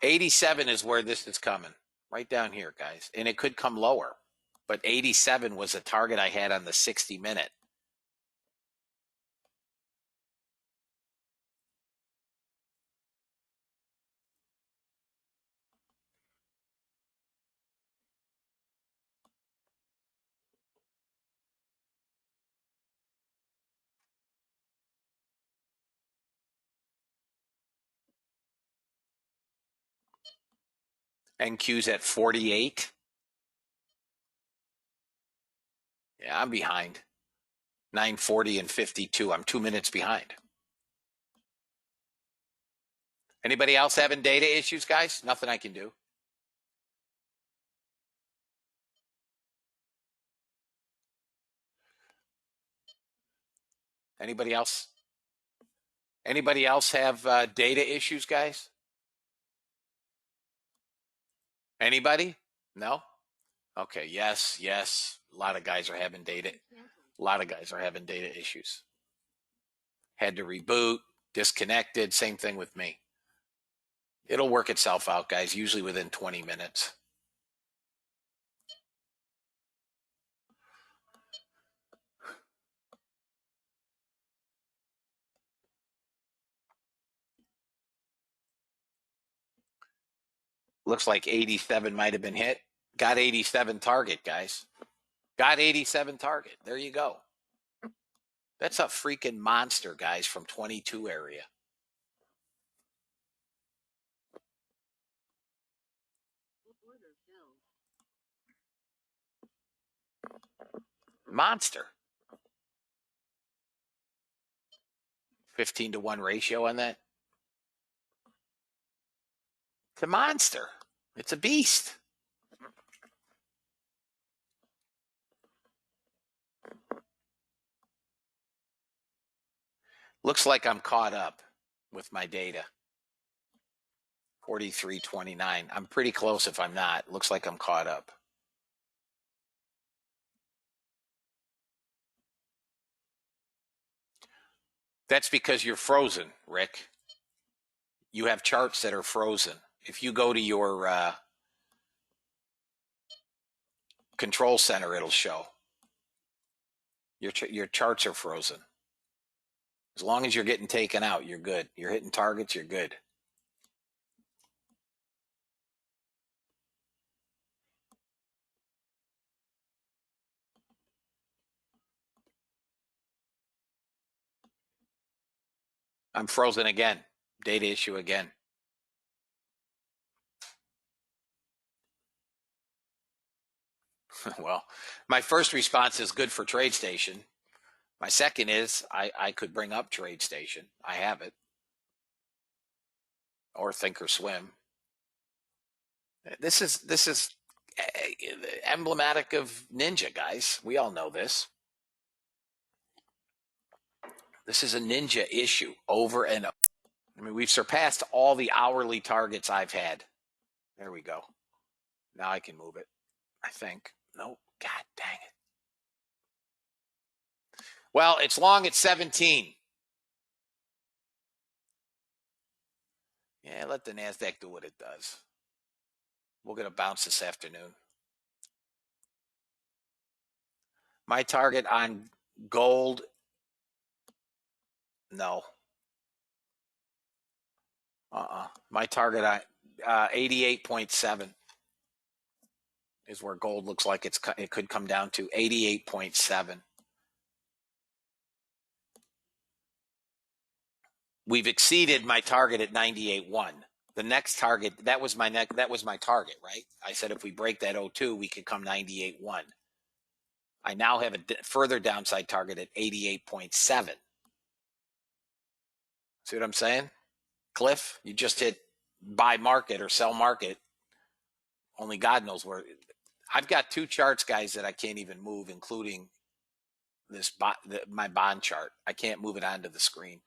$87 is where this is coming, right down here, guys. And it could come lower, but 87 was a target I had on the 60-minute. NQ's at 48. Yeah, I'm behind. 940 and 52. I'm 2 minutes behind. Anybody else having data issues, guys? Nothing I can do. Anybody else? Anybody else have data issues, guys? Anybody? No? Okay, yes. A lot of guys are having data. A lot of guys are having data issues. Had to reboot, disconnected, same thing with me. It'll work itself out, guys, usually within 20 minutes. Looks like 87 might have been hit. Got 87 target, guys. Got 87 target. There you go. That's a freaking monster, guys, from 22 area. Order filled. Monster. 15-to-1 ratio on that. It's a monster. It's a beast. Looks like I'm caught up with my data. 43.29. I'm pretty close if I'm not. Looks like I'm caught up. That's because you're frozen, Rick. You have charts that are frozen. If you go to your control center, it'll show. Your charts are frozen. As long as you're getting taken out, you're good. You're hitting targets, you're good. I'm frozen again. Data issue again. Well, my first response is good for TradeStation. My second is I could bring up TradeStation. I have it. Or Thinkorswim. This is emblematic of Ninja, guys. We all know this. This is a Ninja issue over and over. I mean, we've surpassed all the hourly targets I've had. There we go. Now I can move it, I think. Nope. God dang it. Well, it's long at 17. Yeah, let the NASDAQ do what it does. We're going to bounce this afternoon. My target on gold, no. My target on 88.7 is where gold looks like it could come down to 88.7. We've exceeded my target at 98.1. The next target, that was my target, right? I said if we break that 02, we could come 98.1. I now have a further downside target at 88.7. See what I'm saying? Cliff, you just hit buy market or sell market. Only God knows where. I've got two charts, guys, that I can't even move, including this my bond chart. I can't move it onto the screen.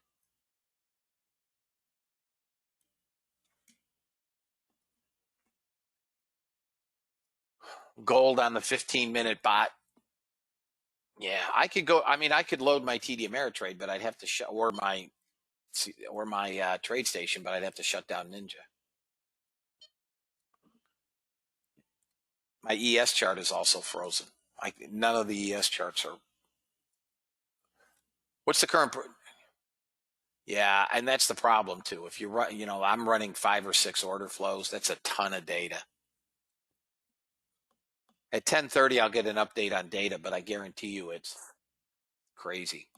Gold on the 15-minute bot. Yeah, I could go. I mean, I could load my TD Ameritrade, but I'd have to shut or my TradeStation, but I'd have to shut down Ninja. My ES chart is also frozen. None of the ES charts are. What's the current? Yeah, and that's the problem too. If you run, I'm running 5 or 6 order flows. That's a ton of data. At 10:30, I'll get an update on data, but I guarantee you it's crazy.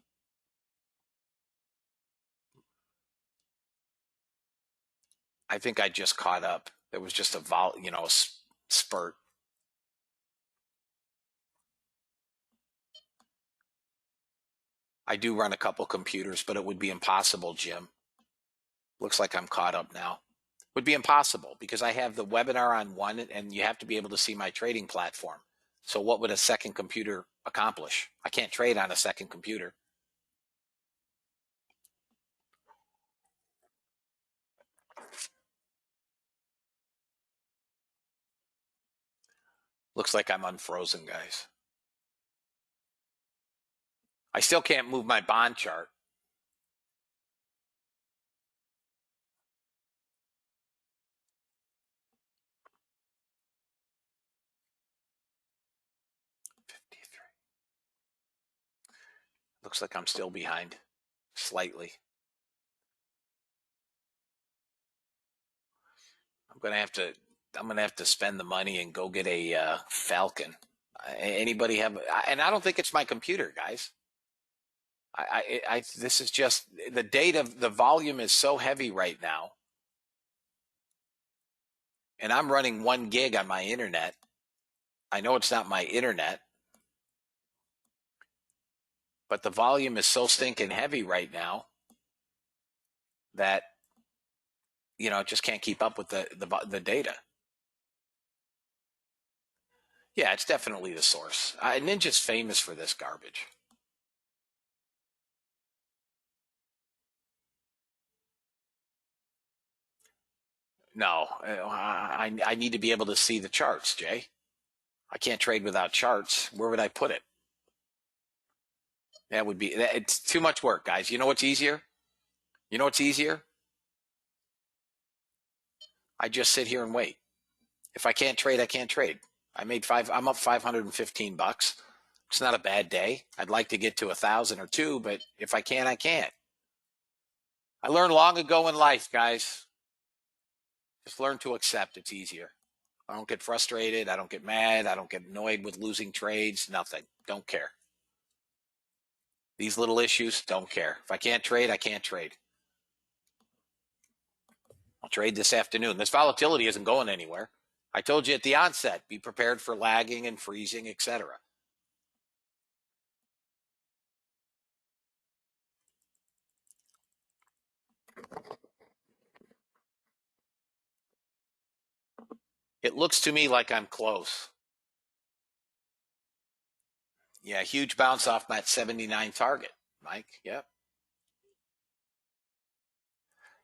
I think I just caught up. There was just a spurt. I do run a couple computers, but it would be impossible, Jim. Looks like I'm caught up now. Would be impossible because I have the webinar on one, and you have to be able to see my trading platform. So what would a second computer accomplish? I can't trade on a second computer. Looks like I'm unfrozen, guys. I still can't move my bond chart. Looks like I'm still behind slightly. I'm gonna have to spend the money and go get a Falcon. Anybody have? And I don't think it's my computer, guys. This is just the data. The volume is so heavy right now. and I'm running 1 gig on my internet. I know it's not my internet, but the volume is so stinking heavy right now that, you know, it just can't keep up with the data. Yeah, it's definitely the source. Ninja's famous for this garbage. No, I need to be able to see the charts, Jay. I can't trade without charts. Where would I put it? It's too much work, guys. You know what's easier? You know what's easier? I just sit here and wait. If I can't trade, I can't trade. I'm up $515. It's not a bad day. I'd like to get to 1,000 or 2, but if I can't, I can't. I learned long ago in life, guys. Just learn to accept. It's easier. I don't get frustrated. I don't get mad. I don't get annoyed with losing trades. Nothing. Don't care. These little issues, don't care. If I can't trade, I can't trade. I'll trade this afternoon. This volatility isn't going anywhere. I told you at the onset, be prepared for lagging and freezing, etc. It looks to me like I'm close. Yeah, huge bounce off that 79 target, Mike. Yep.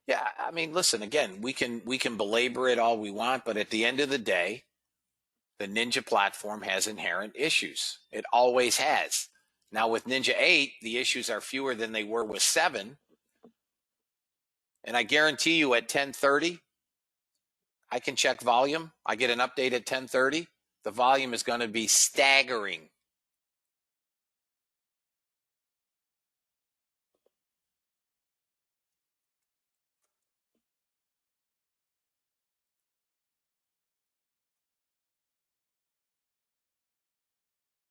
Yeah, I mean, listen, again, we can belabor it all we want, but at the end of the day, the Ninja platform has inherent issues. It always has. Now with Ninja 8, the issues are fewer than they were with 7. And I guarantee you at 10:30, I can check volume. I get an update at 10:30. The volume is going to be staggering.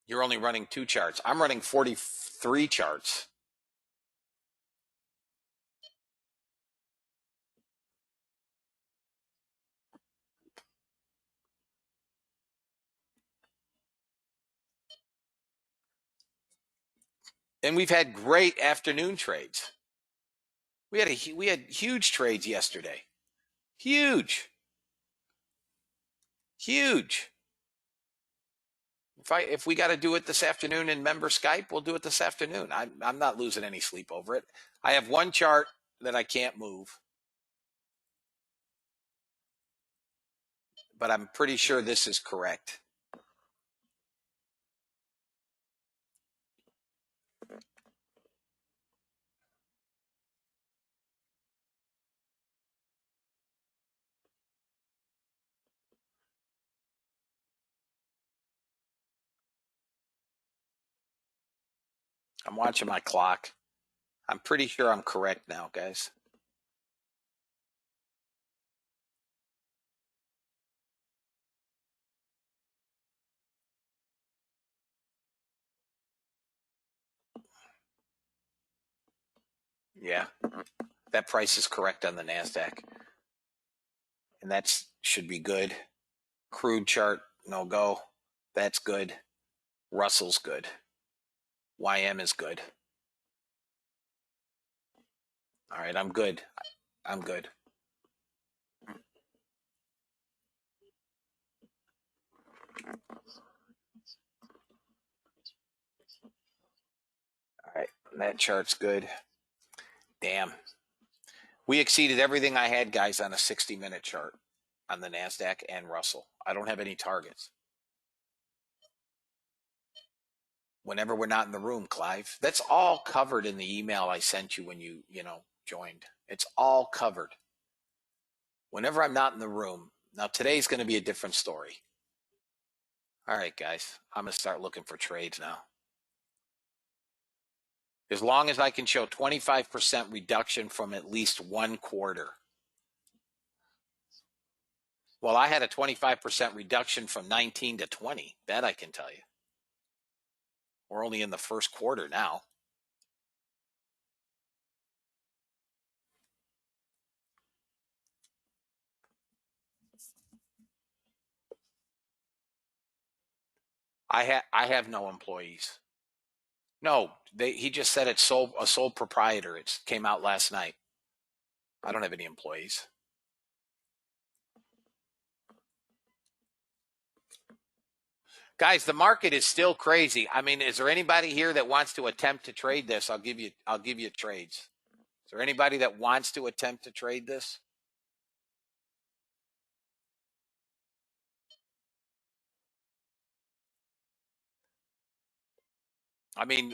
You're only running 2 charts. I'm running 43 charts. And we've had great afternoon trades. We had huge trades yesterday. Huge. If we got to do it this afternoon in member Skype, we'll do it this afternoon. I'm not losing any sleep over it. I have one chart that I can't move, but I'm pretty sure this is correct. I'm watching my clock. I'm pretty sure I'm correct now, guys. Yeah, that price is correct on the NASDAQ. And that should be good. Crude chart, no go. That's good. Russell's good. YM is good. All right, I'm good. I'm good. All right, that chart's good. Damn. We exceeded everything I had, guys, on a 60-minute chart on the NASDAQ and Russell. I don't have any targets. Whenever we're not in the room, Clive. That's all covered in the email I sent you when you joined. It's all covered. Whenever I'm not in the room. Now, today's going to be a different story. All right, guys. I'm going to start looking for trades now. As long as I can show 25% reduction from at least 1 quarter. Well, I had a 25% reduction from 19 to 20. That I can tell you. We're only in the first quarter now. I have no employees. No, he just said it's a sole proprietor. It came out last night. I don't have any employees. Guys, the market is still crazy. I mean, is there anybody here that wants to attempt to trade this? I'll give you trades. Is there anybody that wants to attempt to trade this? I mean,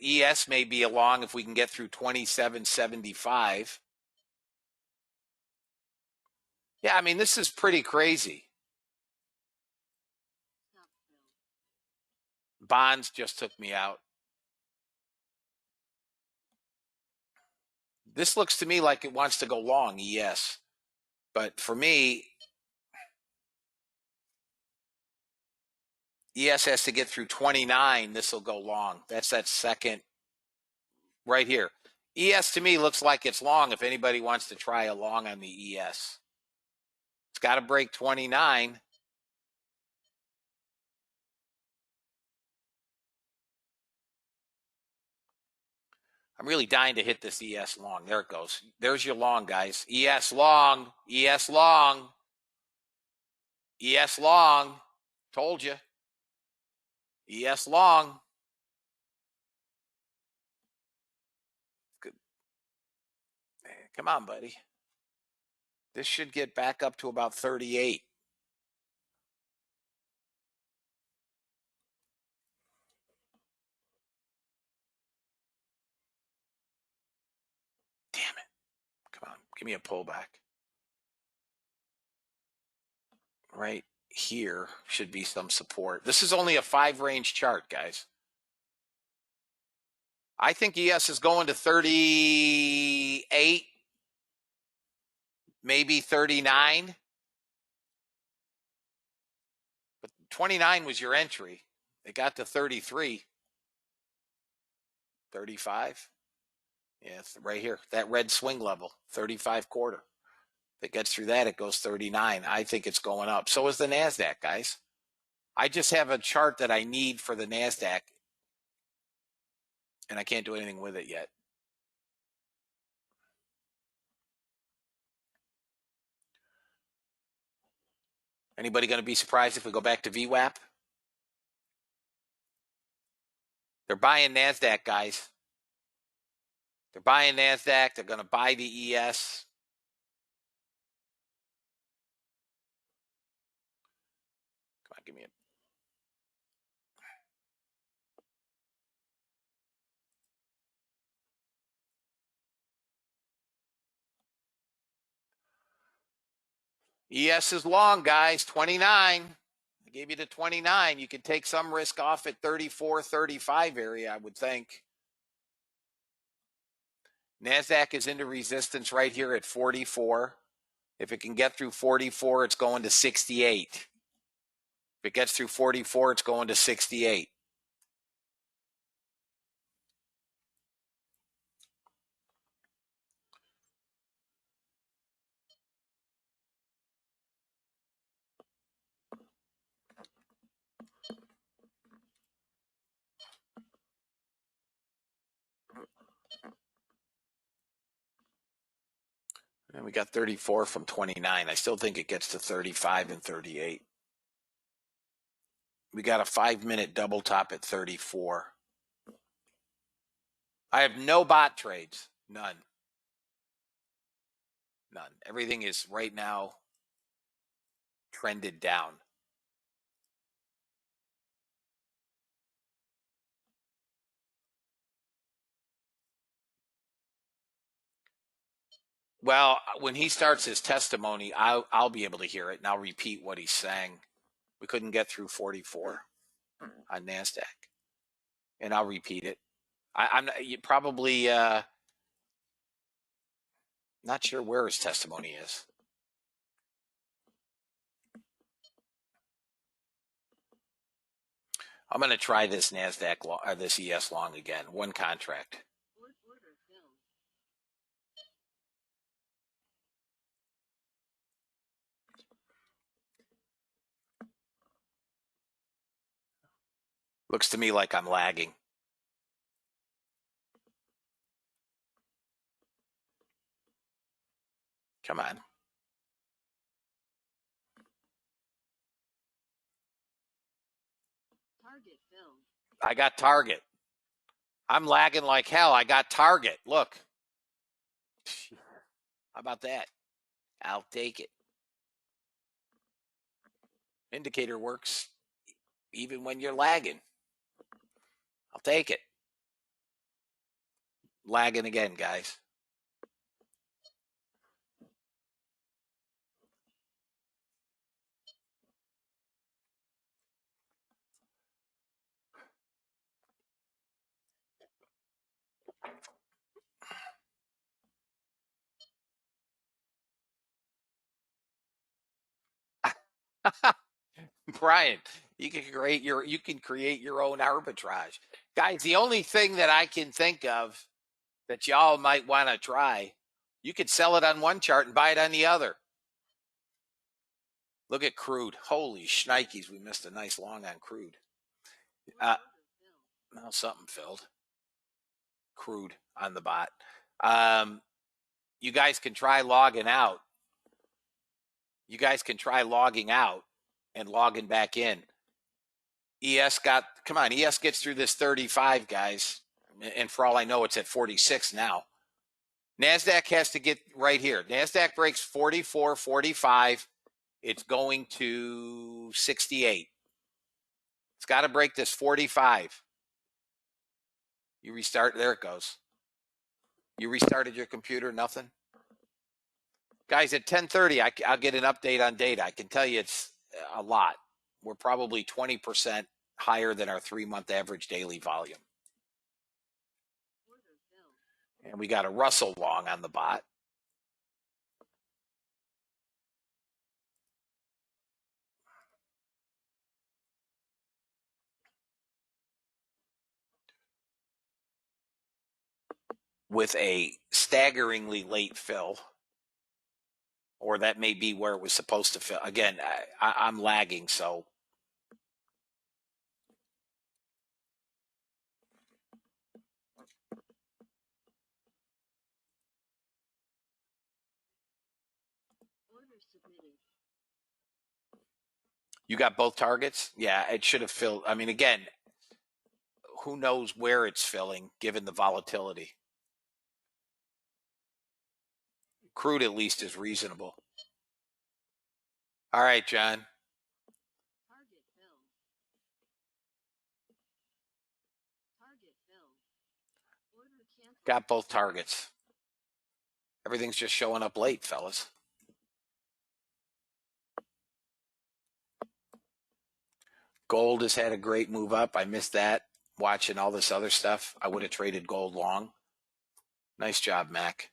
ES may be along if we can get through 27.75. Yeah, I mean, this is pretty crazy. Bonds just took me out. This looks to me like it wants to go long, ES. But for me, ES has to get through 29. This will go long. That's that second right here. ES to me looks like it's long if anybody wants to try a long on the ES. It's got to break 29. I'm really dying to hit this ES long. There it goes. There's your long, guys. ES long. ES long. ES long. Told you. ES long. Good. Come on, buddy. This should get back up to about 38. Damn it. Come on. Give me a pullback. Right here should be some support. This is only a 5-range chart, guys. I think ES is going to 38, maybe 39. But 29 was your entry. It got to 33. 35. Yeah, right here. That red swing level, 35 quarter. If it gets through that, it goes 39. I think it's going up. So is the NASDAQ, guys. I just have a chart that I need for the NASDAQ, and I can't do anything with it yet. Anybody going to be surprised if we go back to VWAP? They're buying NASDAQ, guys. They're buying NASDAQ. They're going to buy the ES. Come on, give me a... ES is long, guys, 29. I gave you the 29. You could take some risk off at 34, 35 area, I would think. NASDAQ is into resistance right here at 44. If it can get through 44, it's going to 68. If it gets through 44, it's going to 68. And we got 34 from 29. I still think it gets to 35 and 38. We got a 5-minute double top at 34. I have no bot trades. None. None. Everything is right now trended down. Well, when he starts his testimony, I'll be able to hear it, and I'll repeat what he's saying. We couldn't get through 44 on NASDAQ, and I'll repeat it. I'm probably not sure where his testimony is. I'm going to try this NASDAQ, this ES long again. One contract. Looks to me like I'm lagging. Come on. Target filled. I got target. I'm lagging like hell. I got target. Look. How about that? I'll take it. Indicator works even when you're lagging. I'll take it. Lagging again, guys. Brian, you can create your own arbitrage. Guys, the only thing that I can think of that y'all might want to try, you could sell it on one chart and buy it on the other. Look at crude. Holy shnikes, we missed a nice long on crude. Now something filled. Crude on the bot. You guys can try logging out. You guys can try logging out and logging back in. ES gets through this 35, guys. And for all I know, it's at 46 now. NASDAQ has to get right here. NASDAQ breaks 44, 45. It's going to 68. It's got to break this 45. You restart. There it goes. You restarted your computer, nothing? Guys, at 10:30, I'll get an update on data. I can tell you it's a lot. We're probably 20% higher than our 3-month average daily volume. And we got a Russell long on the bot. With a staggeringly late fill. Or that may be where it was supposed to fill. Again, I'm lagging, so. You got both targets? Yeah, it should have filled. I mean, again, who knows where it's filling given the volatility. Crude at least is reasonable. All right, John. Target filled. Target filled. Order canceled. Got both targets. Everything's just showing up late, fellas. Gold has had a great move up. I missed that watching all this other stuff. I would have traded gold long. Nice job, Mac.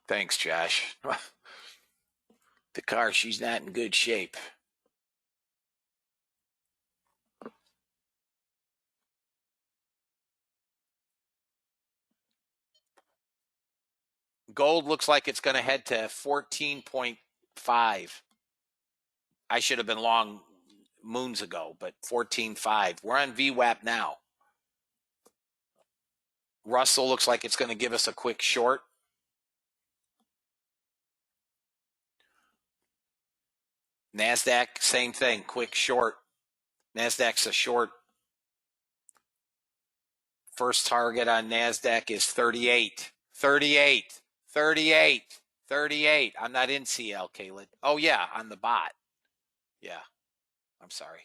Thanks, Josh. The car, she's not in good shape. Gold looks like it's going to head to 14.5. I should have been long moons ago, but 14.5. We're on VWAP now. Russell looks like it's going to give us a quick short. NASDAQ, same thing, quick short. NASDAQ's a short. First target on NASDAQ is 38. 38. 38. 38. I'm not in CL, Caleb. Oh, yeah, on the bot. Yeah. I'm sorry.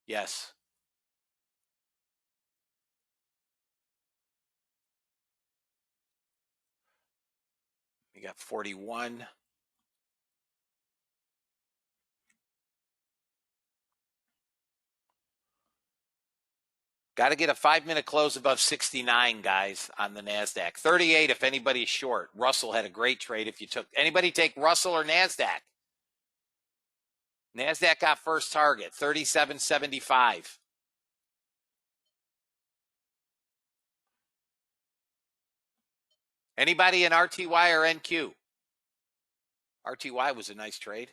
Yes. We got 41. Got to get a 5-minute close above 69, guys, on the NASDAQ. 38 if anybody's short. Russell had a great trade if you took. Anybody take Russell or NASDAQ? NASDAQ got first target, 37.75. Anybody in RTY or NQ? RTY was a nice trade.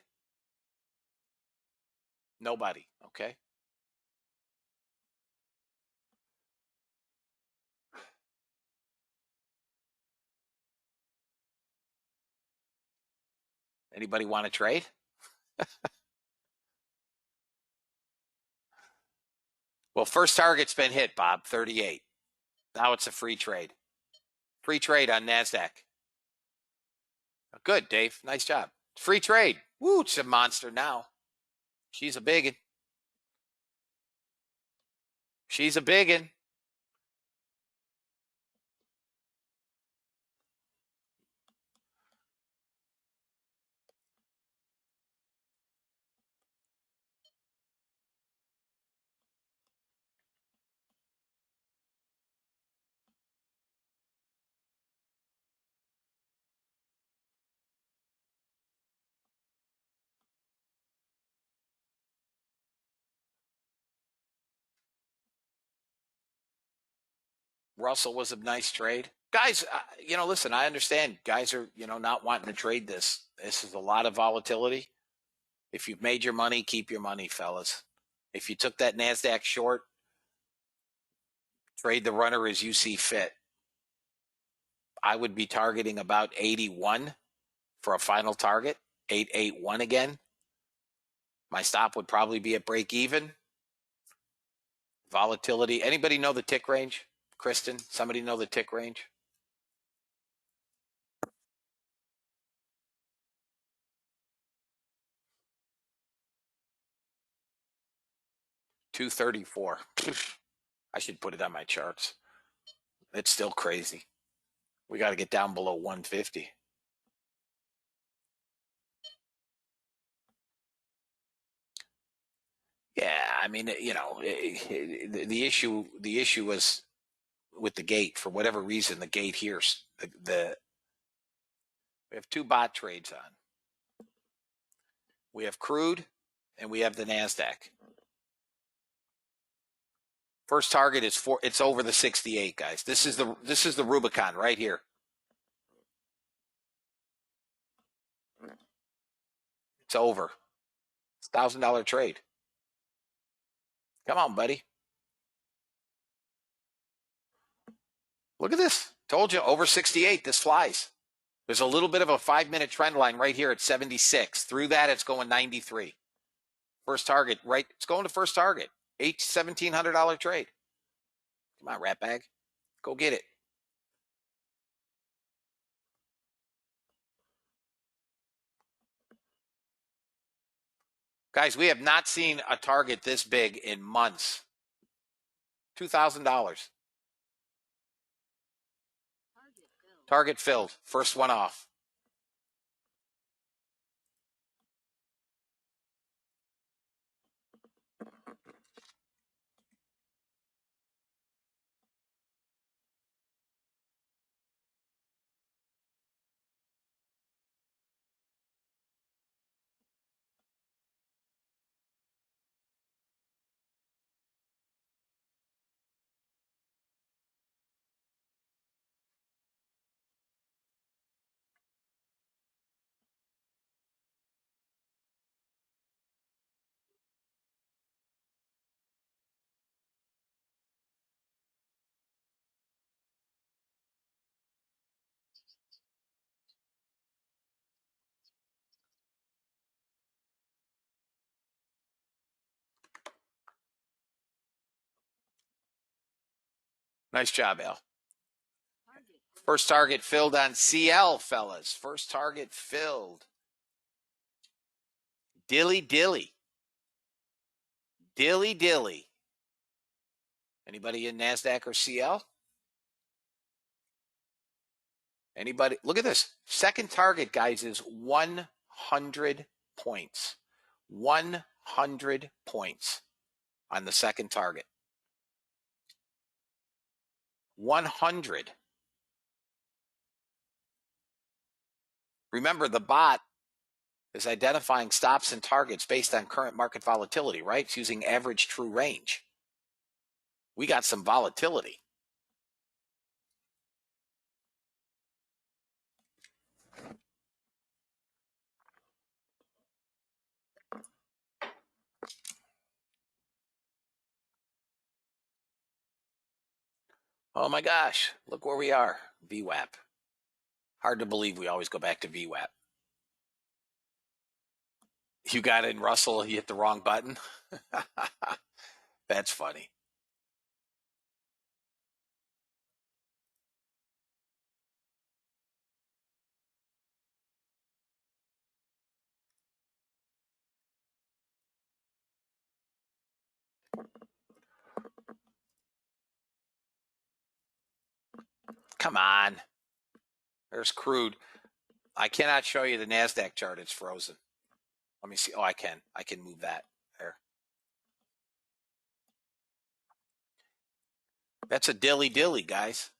Nobody. Okay. Anybody want to trade? Well, first target's been hit, Bob, 38. Now it's a free trade. Free trade on NASDAQ. Good, Dave. Nice job. Free trade. Woo, it's a monster now. She's a biggin. She's a biggin. Russell was a nice trade. Guys, listen, I understand guys are, not wanting to trade this. This is a lot of volatility. If you've made your money, keep your money, fellas. If you took that NASDAQ short, trade the runner as you see fit. I would be targeting about 81 for a final target, 881 again. My stop would probably be at break even. Volatility. Anybody know the tick range? Kristen, somebody know the tick range? $234. I should put it on my charts. It's still crazy. We got to get down below 150. Yeah, I mean, the issue was with the gate. For whatever reason, the gate here, we have two bot trades on. We have crude and we have the NASDAQ. First target is it's over the 68, guys. This is the Rubicon right here. It's over. It's $1,000 trade. Come on, buddy. Look at this. Told you, over 68. This flies. There's a little bit of a 5-minute trend line right here at 76. Through that, it's going 93. First target, right? It's going to first target. $1,700 trade. Come on, rat bag. Go get it. Guys, we have not seen a target this big in months. $2,000. Target filled. First one off. Nice job, Al. First target filled on CL, fellas. First target filled. Dilly dilly. Dilly dilly. Anybody in NASDAQ or CL? Anybody? Look at this. Second target, guys, is 100 points. 100 points on the second target. 100. Remember, the bot is identifying stops and targets based on current market volatility, right? It's using average true range. We got some volatility. Oh my gosh, look where we are. VWAP. Hard to believe we always go back to VWAP. You got in, Russell, you hit the wrong button. That's funny. Come on. There's crude. I cannot show you the NASDAQ chart. It's frozen. Let me see. Oh, I can. I can move that. There. That's a dilly, guys.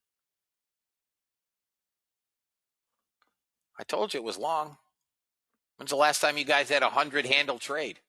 I told you it was long. When's the last time you guys had a 100 handle trade?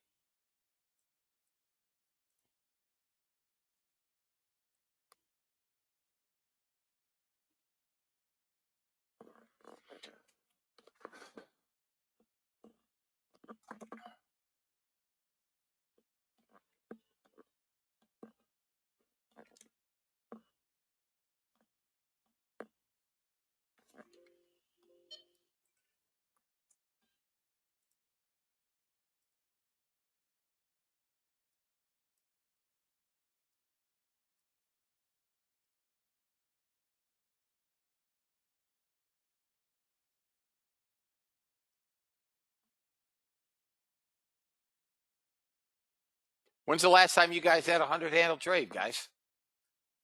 When's the last time you guys had a 100 handle trade, guys?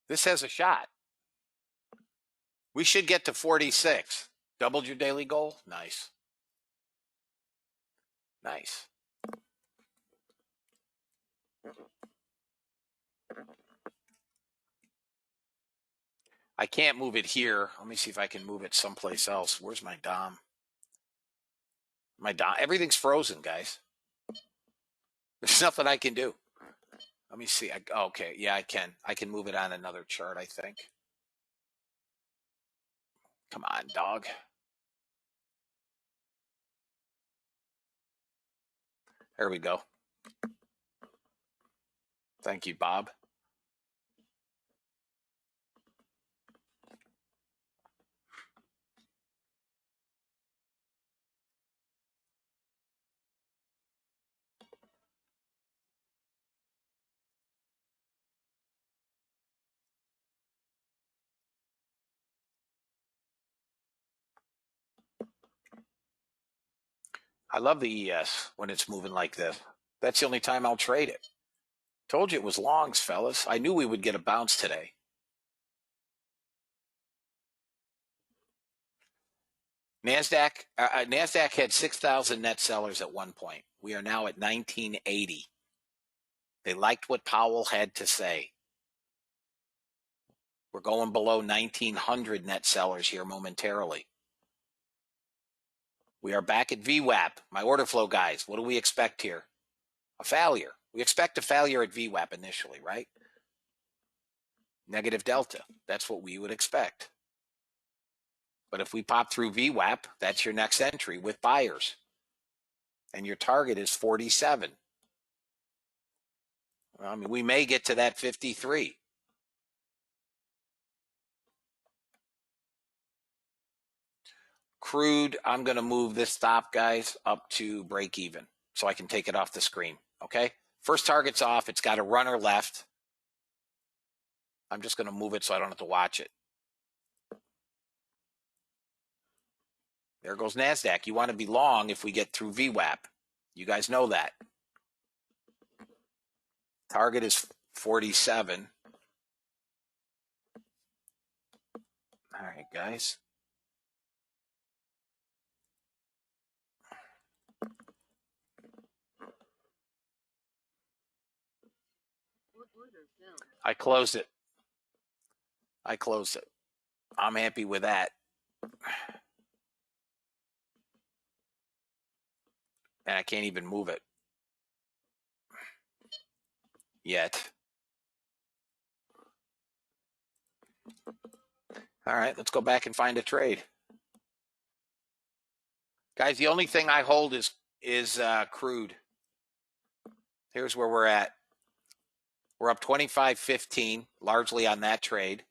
This has a shot. We should get to 46. Doubled your daily goal? Nice. Nice. I can't move it here. Let me see if I can move it someplace else. Where's my DOM? My DOM. Everything's frozen, guys. There's nothing I can do. Let me see. Okay. Yeah, I can. I can move it on another chart, I think. Come on, dog. There we go. Thank you, Bob. I love the ES when it's moving like this. That's the only time I'll trade it. Told you it was longs, fellas. I knew we would get a bounce today. NASDAQ had 6,000 net sellers at one point. We are now at 1980. They liked what Powell had to say. We're going below 1,900 net sellers here momentarily. We are back at VWAP. My order flow guys, what do we expect here? A failure. We expect a failure at VWAP initially, right? Negative delta. That's what we would expect. But if we pop through VWAP, that's your next entry with buyers. And your target is 47. I mean, we may get to that 53. Crude, I'm going to move this stop, guys, up to break even so I can take it off the screen, okay? First target's off. It's got a runner left. I'm just going to move it so I don't have to watch it. There goes NASDAQ. You want to be long if we get through VWAP. You guys know that. Target is 47. All right, guys. I closed it. I closed it. I'm happy with that. And I can't even move it yet. All right, let's go back and find a trade. Guys, the only thing I hold is crude. Here's where we're at. We're up 25.15, largely on that trade.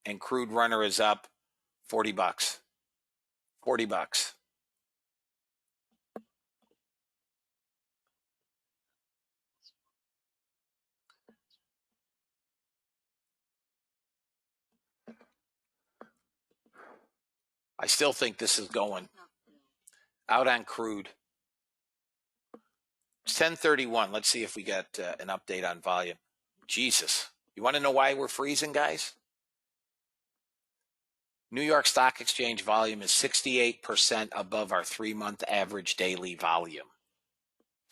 and crude runner is up $40. $40. I still think this is going Top fill. out on crude. It's 10:31. Let's see if we got an update on volume. Jesus. You want to know why we're freezing, guys? New York Stock Exchange volume is 68% above our 3-month average daily volume.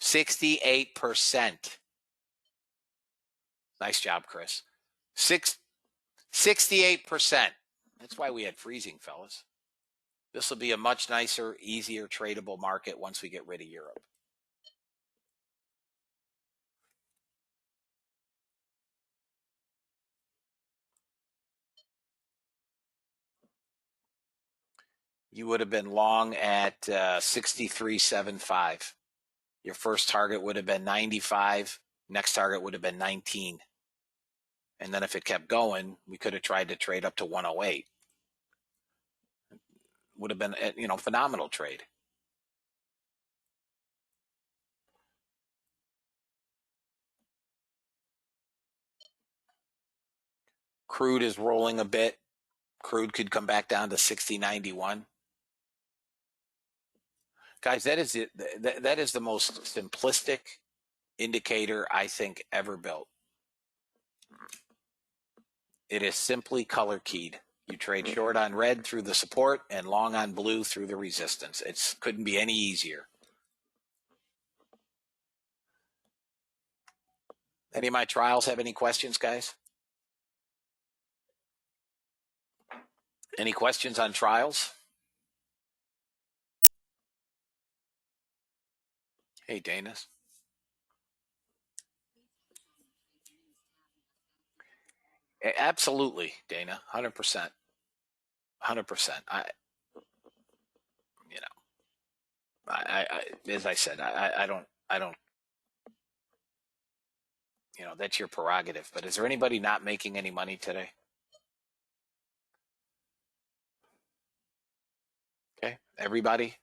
68%. Nice job, Chris. 68%. That's why we had freezing, fellas. This will be a much nicer, easier tradable market once we get rid of Europe. You would have been long at 63.75. Your first target would have been 95. Next target would have been 19. And then if it kept going, we could have tried to trade up to 108. Would have been, phenomenal trade. Crude is rolling a bit. Crude could come back down to 60.91. Guys, that is it. That is the most simplistic indicator I think ever built. It is simply color keyed. You trade short on red through the support and long on blue through the resistance. It couldn't be any easier. Any of my trials have any questions, guys? Any questions on trials? Hey, Danis. Absolutely, Dana. 100%. 100%. I as I said, I don't, that's your prerogative. But is there anybody not making any money today? Okay, everybody.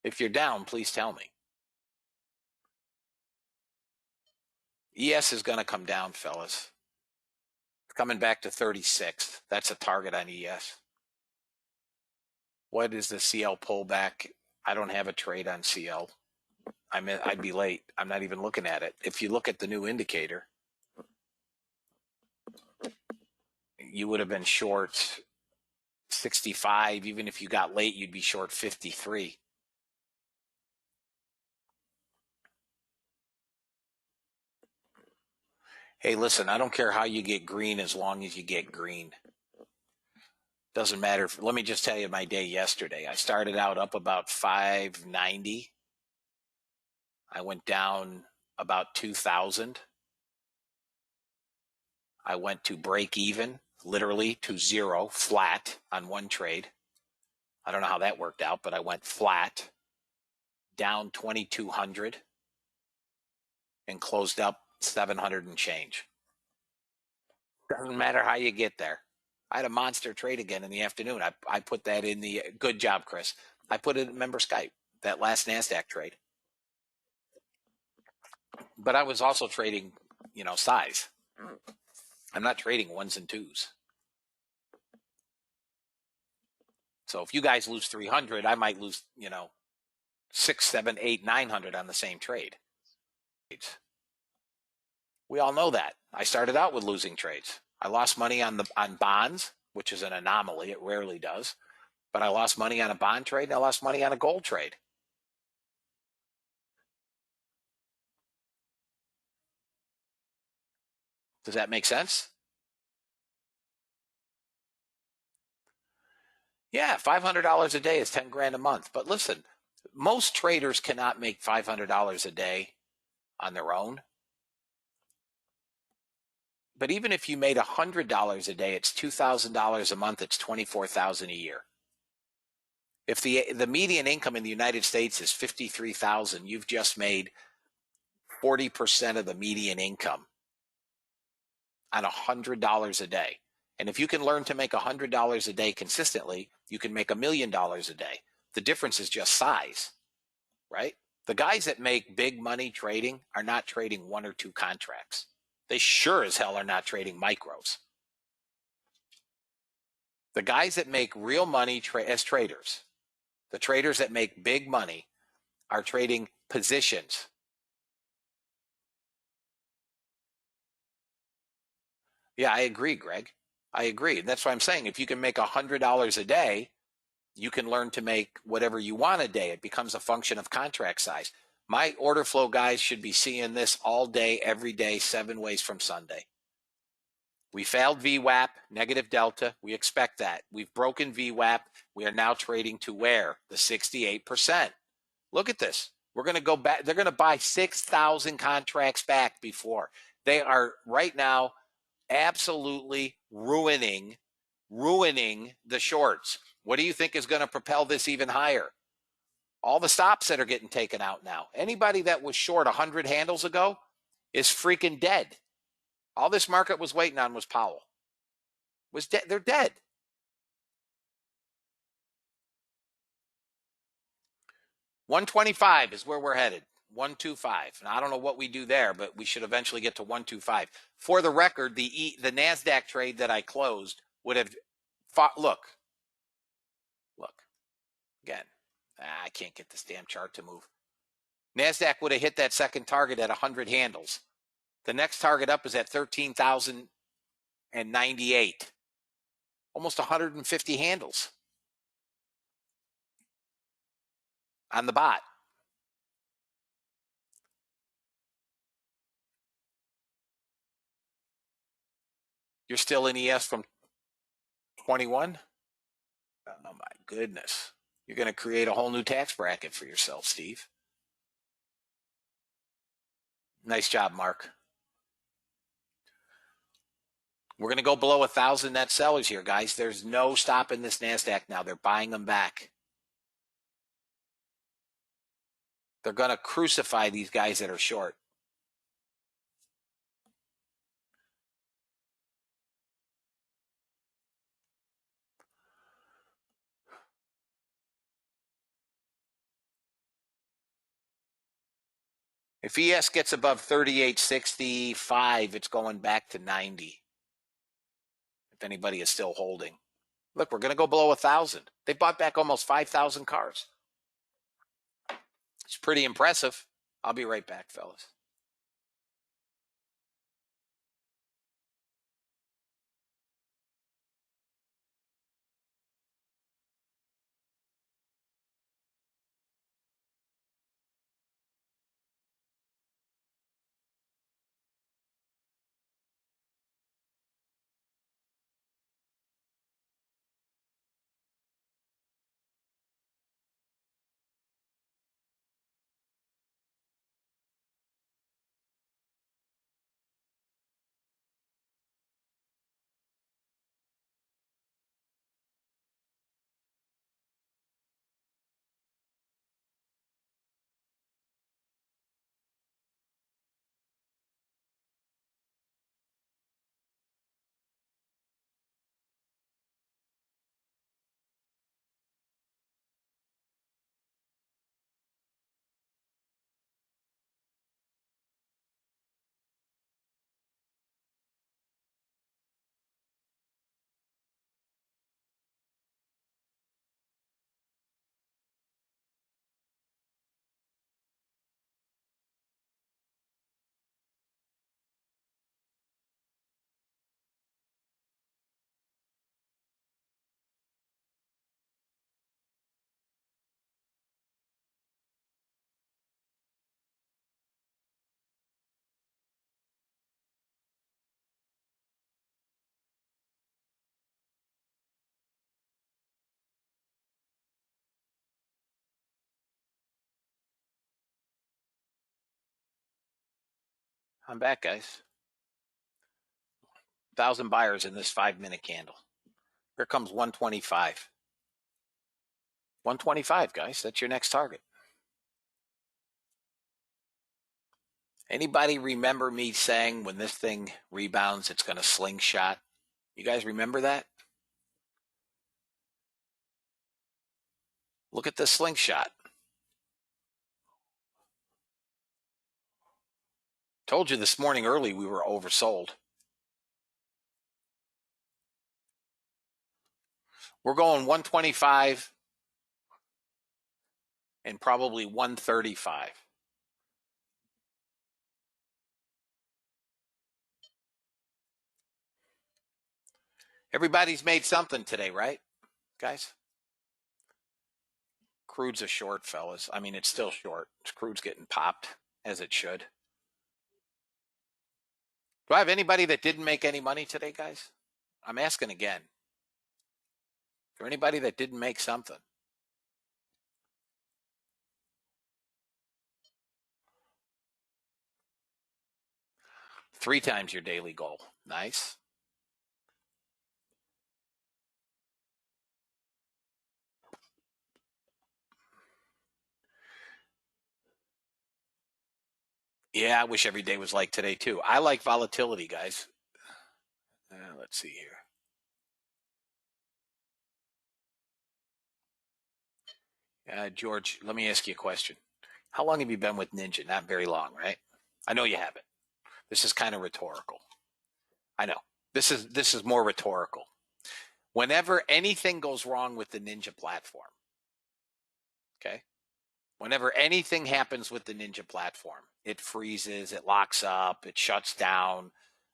If you're down, please tell me. ES is going to come down, fellas. It's coming back to 36. That's a target on ES. What is the CL pullback? I don't have a trade on CL. I'd be late. I'm not even looking at it. If you look at the new indicator, you would have been short 65. Even if you got late, you'd be short 53. Hey, listen, I don't care how you get green as long as you get green. Doesn't matter. Let me just tell you my day yesterday. I started out up about 590. I went down about 2,000. I went to break even, literally to zero, flat on one trade. I don't know how that worked out, but I went flat, down 2,200, and closed up 700 and change. Doesn't matter how you get there. I had a monster trade again in the afternoon. I put that in the good job, Chris. I put it in member Skype, that last NASDAQ trade. But I was also trading, size. I'm not trading ones and twos. So if you guys lose 300, I might lose, 6, 7, 8, 900 on the same trade. We all know that. I started out with losing trades. I lost money on bonds, which is an anomaly. It rarely does. But I lost money on a bond trade and I lost money on a gold trade. Does that make sense? Yeah, $500 a day is 10 grand a month. But listen, most traders cannot make $500 a day on their own. But even if you made $100 a day, it's $2,000 a month. It's $24,000 a year. If the median income in the United States is $53,000, you've just made 40% of the median income on $100 a day. And if you can learn to make $100 a day consistently, you can make $1 million a day. The difference is just size, right? The guys that make big money trading are not trading 1 or 2 contracts. They sure as hell are not trading micros. The guys that make real money as traders, the traders that make big money, are trading positions. Yeah, I agree, Greg. I agree. That's why I'm saying if you can make $100 a day, you can learn to make whatever you want a day. It becomes a function of contract size. My order flow guys should be seeing this all day, every day, 7 ways from Sunday. We failed VWAP, negative delta. We expect that. We've broken VWAP. We are now trading to where? The 68%. Look at this. We're going to go back. They're going to buy 6,000 contracts back before. They are right now absolutely ruining the shorts. What do you think is going to propel this even higher? All the stops that are getting taken out now. Anybody that was short 100 handles ago is freaking dead. All this market was waiting on was Powell. They're dead. $125 is where we're headed. 125. And I don't know what we do there, but we should eventually get to 125. For the record, the NASDAQ trade that I closed would have fought. Look. Again, I can't get this damn chart to move. NASDAQ would have hit that second target at 100 handles. The next target up is at 13,098. Almost 150 handles on the bot. You're still in ES from 21? Oh, my goodness. You're going to create a whole new tax bracket for yourself, Steve. Nice job, Mark. We're going to go below 1,000 net sellers here, guys. There's no stopping this NASDAQ now. They're buying them back. They're going to crucify these guys that are short. If ES gets above 38.65, it's going back to 90. If anybody is still holding. Look, we're going to go below 1,000. They bought back almost 5,000 cars. It's pretty impressive. I'll be right back, fellas. I'm back, guys. 1,000 buyers in this 5-minute candle. Here comes 125. 125, guys. That's your next target. Anybody remember me saying when this thing rebounds, it's going to slingshot? You guys remember that? Look at the slingshot. Told you this morning early we were oversold. We're going 125 and probably 135. Everybody's made something today, right, guys? Crude's a short, fellas. I mean, it's still short. Crude's getting popped, as it should. Do I have anybody that didn't make any money today, guys? I'm asking again. Is there anybody that didn't make something? Three times your daily goal. Nice. Yeah, I wish every day was like today, too. I like volatility, guys. Let's see here. George, let me ask you a question. How long have you been with Ninja? Not very long, right? I know you haven't. This is kind of rhetorical. I know. This is more rhetorical. Whenever anything goes wrong with the Ninja platform, okay? Whenever anything happens with the Ninja platform, it freezes, it locks up, it shuts down,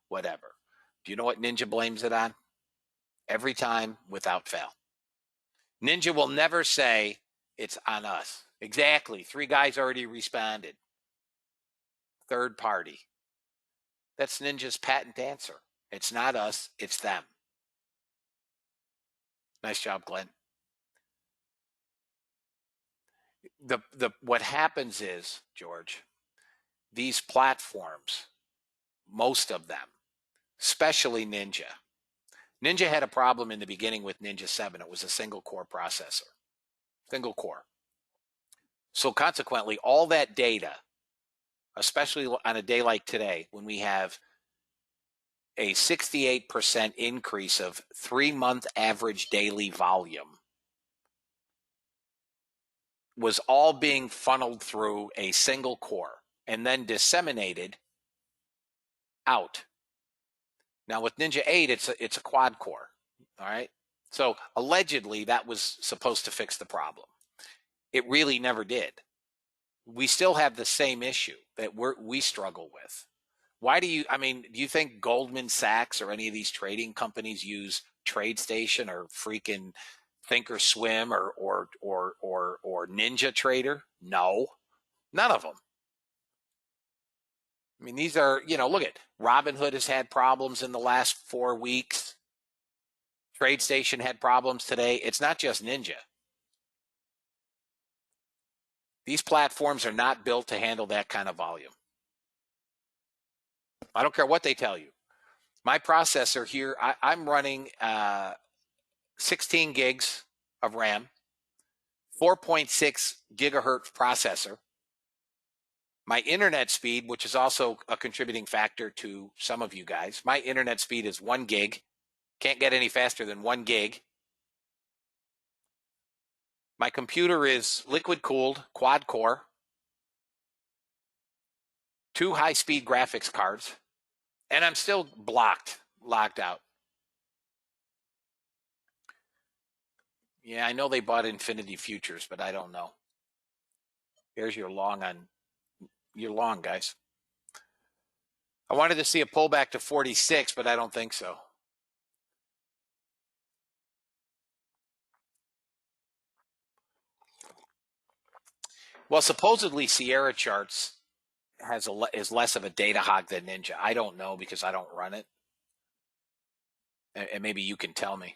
whatever. Do you know what Ninja blames it on? Every time, without fail. Ninja will never say it's on us. Exactly. 3 guys already responded. Third party. That's Ninja's patent answer. It's not us, it's them. Nice job, Glenn. What happens is, George, these platforms, most of them, especially Ninja. Ninja had a problem in the beginning with Ninja 7. It was a single core processor. Single core. So consequently, all that data, especially on a day like today, when we have a 68% increase of 3-month average daily volume, was all being funneled through a single core and then disseminated out. Now with Ninja 8, it's a quad core. All right. So allegedly that was supposed to fix the problem. It really never did. We still have the same issue that we struggle with. Why do you think Goldman Sachs or any of these trading companies use TradeStation or freaking Thinkorswim or Ninja Trader? No, none of them. I mean, these are, look at Robinhood has had problems in the last 4 weeks. TradeStation had problems today. It's not just Ninja. These platforms are not built to handle that kind of volume. I don't care what they tell you. My processor here, I'm running 16 gigs of RAM, 4.6 gigahertz processor. My internet speed, which is also a contributing factor to some of you guys, my internet speed is 1 gig. Can't get any faster than 1 gig. My computer is liquid cooled, quad core, 2 high-speed graphics cards, and I'm still locked out. Yeah, I know they bought Infinity Futures, but I don't know. Here's your long, guys. I wanted to see a pullback to 46, but I don't think so. Well, supposedly Sierra Charts is less of a data hog than Ninja. I don't know because I don't run it. And maybe you can tell me.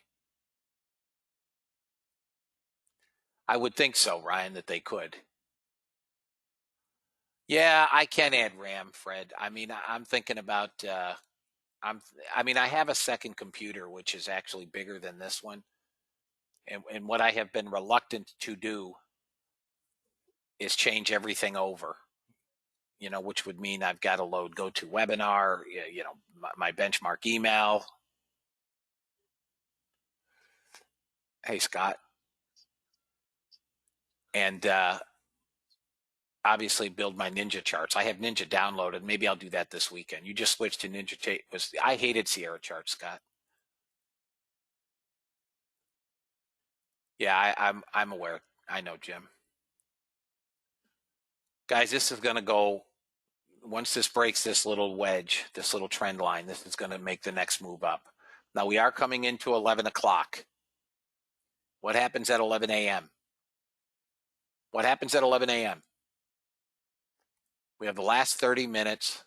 I would think so, Ryan, that they could. Yeah, I can add RAM, Fred. I mean, I'm thinking about. I have a second computer which is actually bigger than this one, and what I have been reluctant to do is change everything over. Which would mean I've got to load GoToWebinar, my benchmark email. Hey, Scott. And obviously build my Ninja charts. I have Ninja downloaded. Maybe I'll do that this weekend. You just switched to Ninja. I hated Sierra charts, Scott. Yeah, I'm aware. I know, Jim. Guys, this is going to go, once this breaks this little wedge, this little trend line, this is going to make the next move up. Now we are coming into 11 o'clock. What happens at 11 a.m.? What happens at 11 a.m.? We have the last 30 minutes.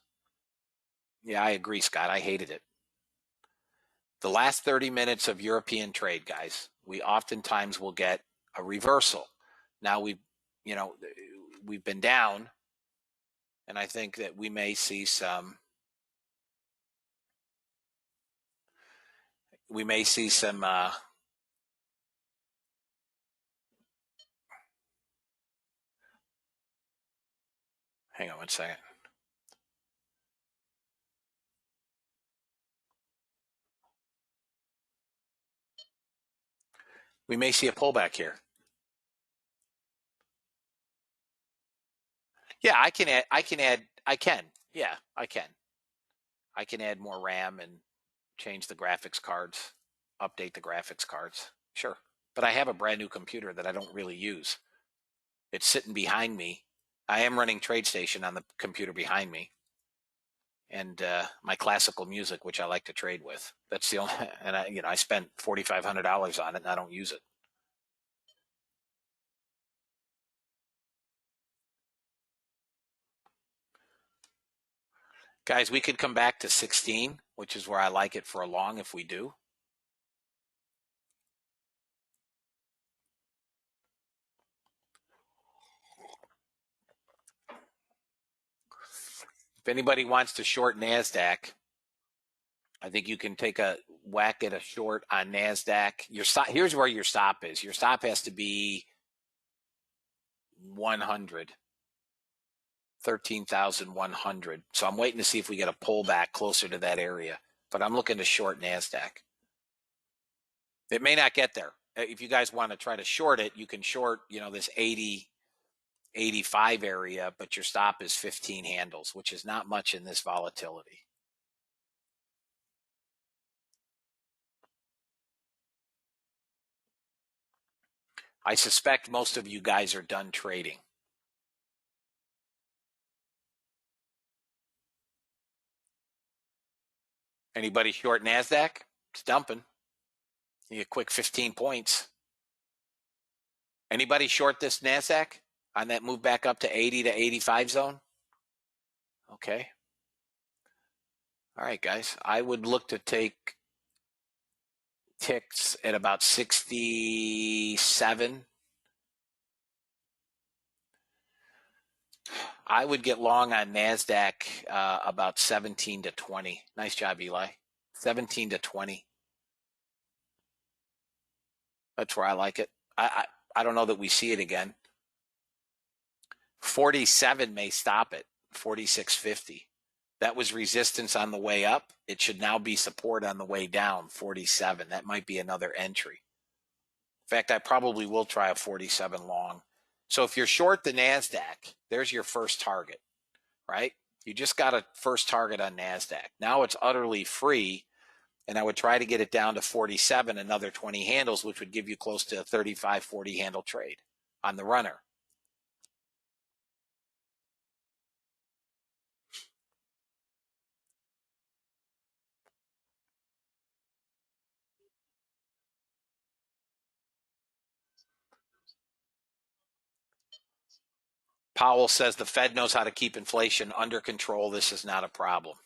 Yeah, I agree, Scott. I hated it. The last 30 minutes of European trade, guys, we oftentimes will get a reversal. Now we've been down, and I think that we may see some hang on one second. We may see a pullback here. Yeah, I can. Yeah, I can. I can add more RAM and change the graphics cards, update the graphics cards. Sure. But I have a brand new computer that I don't really use. It's sitting behind me. I am running TradeStation on the computer behind me, and my classical music, which I like to trade with. That's the only. And I spent $4,500 on it, and I don't use it. Guys, we could come back to 16, which is where I like it for a long if we do. If anybody wants to short NASDAQ, I think you can take a whack at a short on NASDAQ. Your stop, here's where your stop is. Your stop has to be 100, 13,100. So I'm waiting to see if we get a pullback closer to that area. But I'm looking to short NASDAQ. It may not get there. If you guys want to try to short it, you can short, this 80, 85 area, but your stop is 15 handles, which is not much in this volatility. I suspect most of you guys are done trading. Anybody short NASDAQ? It's dumping. You get a quick 15 points. Anybody short this NASDAQ on that move back up to 80 to 85 zone? Okay. All right, guys. I would look to take ticks at about 67. I would get long on NASDAQ about 17 to 20. Nice job, Eli. 17 to 20. That's where I like it. I don't know that we see it again. 47 may stop it. 46.50. That was resistance on the way up. It should now be support on the way down. 47. That might be another entry. In fact, I probably will try a 47 long. So if you're short the NASDAQ, there's your first target, right? You just got a first target on NASDAQ. Now it's utterly free, and I would try to get it down to 47, another 20 handles, which would give you close to a 35, 40 handle trade on the runner. Powell says the Fed knows how to keep inflation under control. This is not a problem.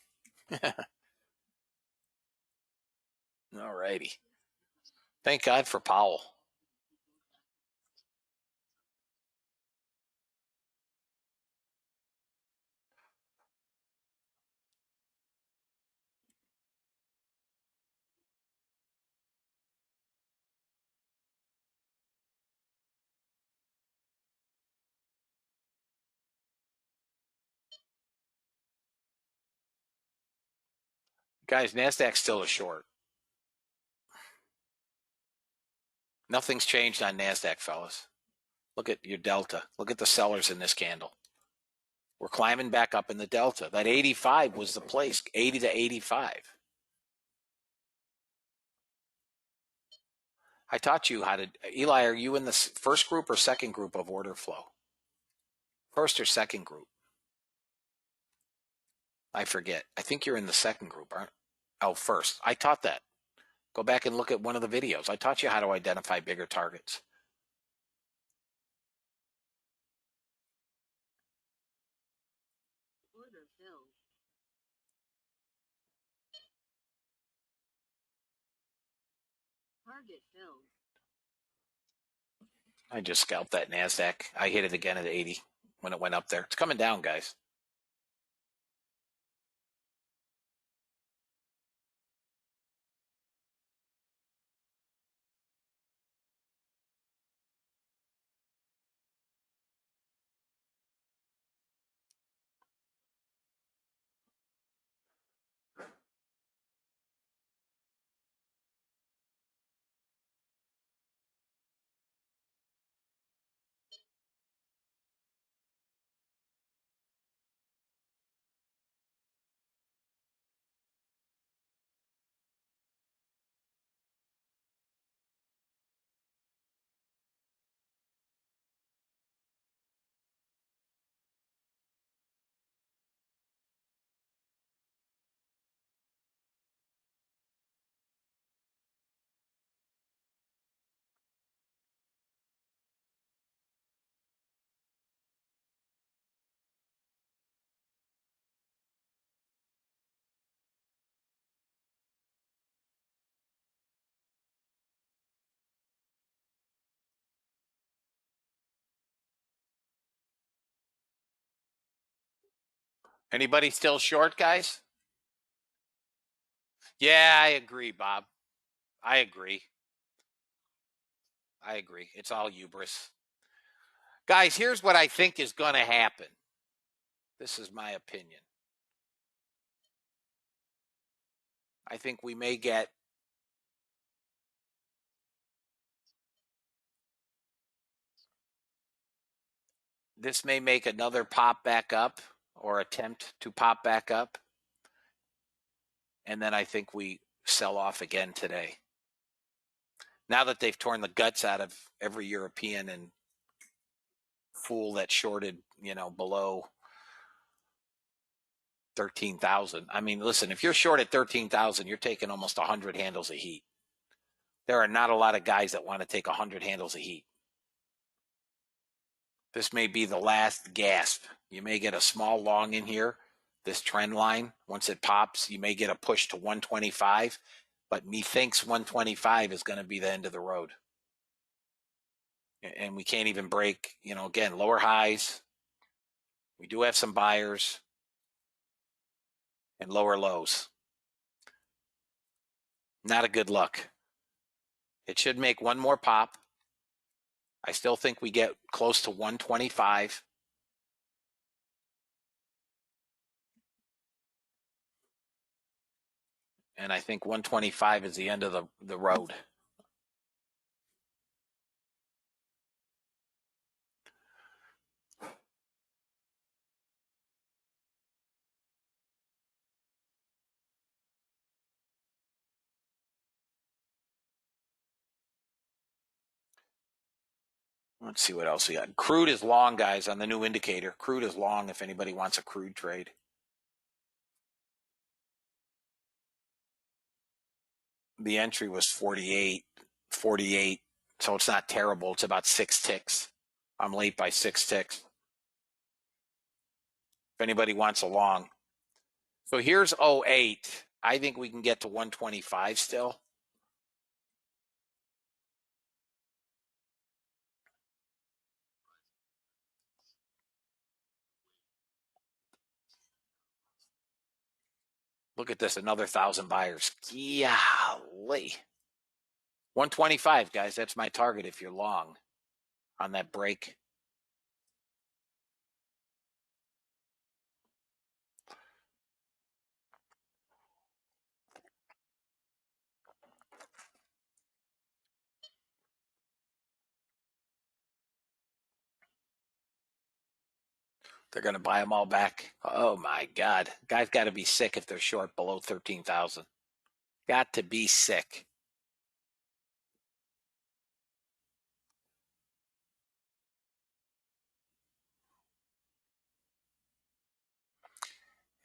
All righty. Thank God for Powell. Guys, NASDAQ's still a short. Nothing's changed on NASDAQ, fellas. Look at your delta. Look at the sellers in this candle. We're climbing back up in the delta. That 85 was the place, 80 to 85. I taught you how to, Eli, are you in the first group or second group of order flow? First or second group? I forget. I think you're in the second group, aren't you? Oh, first. I taught that. Go back and look at one of the videos. I taught you how to identify bigger targets. Order filled. Target filled. I just scalped that NASDAQ. I hit it again at 80 when it went up there. It's coming down, guys. Anybody still short, guys? Yeah, I agree, Bob. I agree. It's all hubris. Guys, here's what I think is going to happen. This is my opinion. I think we may get this may make another pop back up or attempt to pop back up. And then I think we sell off again today. Now that they've torn the guts out of every European and fool that shorted, below 13,000. I mean, listen, if you're short at 13,000, you're taking almost 100 handles of heat. There are not a lot of guys that want to take 100 handles of heat. This may be the last gasp. You may get a small long in here, this trend line. Once it pops, you may get a push to 125, but methinks 125 is going to be the end of the road. And we can't even break, again, lower highs. We do have some buyers and lower lows. Not a good look. It should make one more pop. I still think we get close to 125. And I think 125 is the end of the road. Let's see what else we got. Crude is long, guys, on the new indicator. Crude is long if anybody wants a crude trade. The entry was 48, so it's not terrible. It's about 6 ticks. I'm late by 6 ticks. If anybody wants a long. So here's 08. I think we can get to 125 still. Look at this, another 1,000 buyers. Golly. 125, guys. That's my target if you're long on that break. They're going to buy them all back. Oh my God. Guys got to be sick if they're short below 13,000. Got to be sick.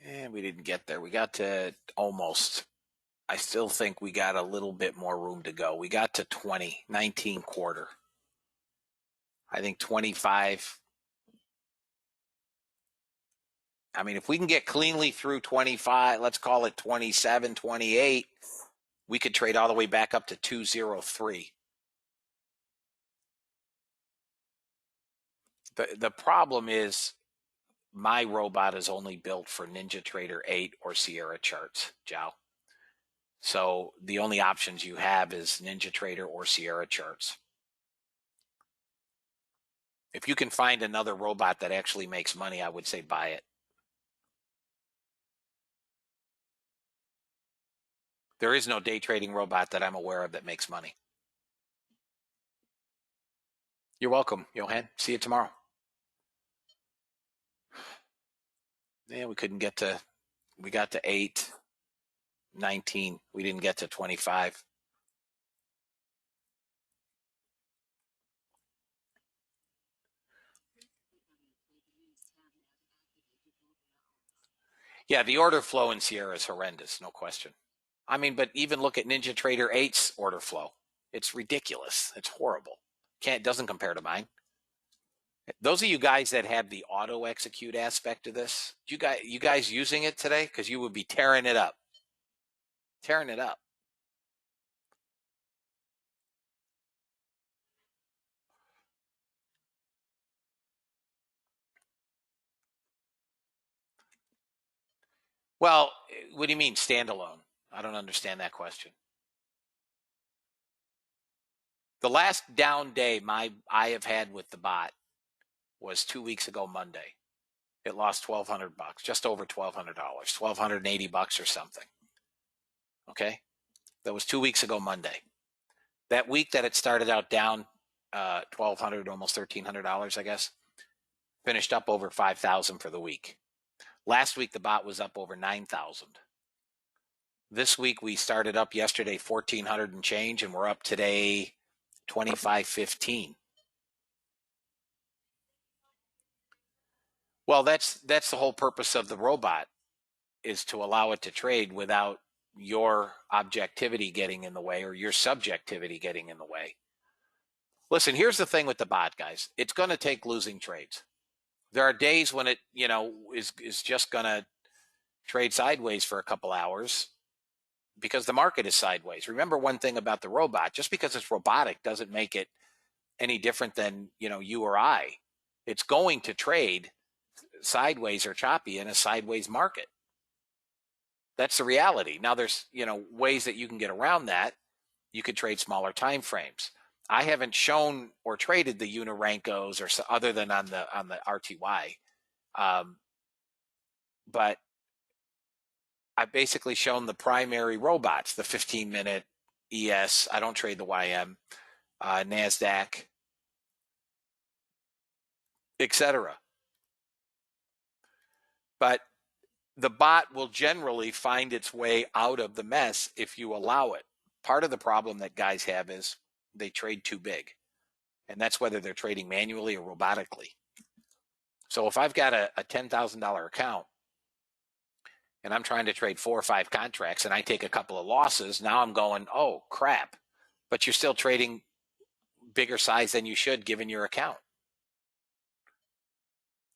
And we didn't get there. We got to almost. I still think we got a little bit more room to go. We got to 19 quarter. I think 25. I mean, if we can get cleanly through 25, let's call it 27, 28, we could trade all the way back up to 203. The problem is my robot is only built for NinjaTrader 8 or Sierra charts, Joe. So the only options you have is NinjaTrader or Sierra charts. If you can find another robot that actually makes money, I would say buy it. There is no day trading robot that I'm aware of that makes money. You're welcome, Johan. See you tomorrow. Yeah, we couldn't get to, we got to 8, 19. We didn't get to 25. Yeah, the order flow in Sierra is horrendous, no question. I mean, but even look at NinjaTrader 8's order flow. It's ridiculous. It's horrible. Doesn't compare to mine. Those of you guys that have the auto execute aspect of this, you guys using it today? Because you would be tearing it up. Tearing it up. Well, what do you mean standalone? I don't understand that question. The last down day I have had with the bot was 2 weeks ago Monday. It lost $1,200, just over $1,200, $1,280 or something. Okay, that was 2 weeks ago Monday. That week that it started out down $1,200, almost $1,300, I guess, finished up over $5,000 for the week. Last week the bot was up over $9,000. This week we started up yesterday $1,400 and change, and we're up today $2,515. Well, that's the whole purpose of the robot, is to allow it to trade without your objectivity getting in the way or your subjectivity getting in the way. Listen, here's the thing with the bot, guys. It's going to take losing trades. There are days when it, is just going to trade sideways for a couple hours because the market is sideways. Remember one thing about the robot, just because it's robotic doesn't make it any different than, you or I. It's going to trade sideways or choppy in a sideways market. That's the reality. Now there's, ways that you can get around that. You could trade smaller time frames. I haven't shown or traded the Unirankos or other than on the RTY. But I've basically shown the primary robots, the 15-minute ES. I don't trade the YM, NASDAQ, etc. But the bot will generally find its way out of the mess if you allow it. Part of the problem that guys have is they trade too big. And that's whether they're trading manually or robotically. So if I've got a $10,000 account and I'm trying to trade 4 or 5 contracts and I take a couple of losses, now I'm going, oh, crap. But you're still trading bigger size than you should given your account.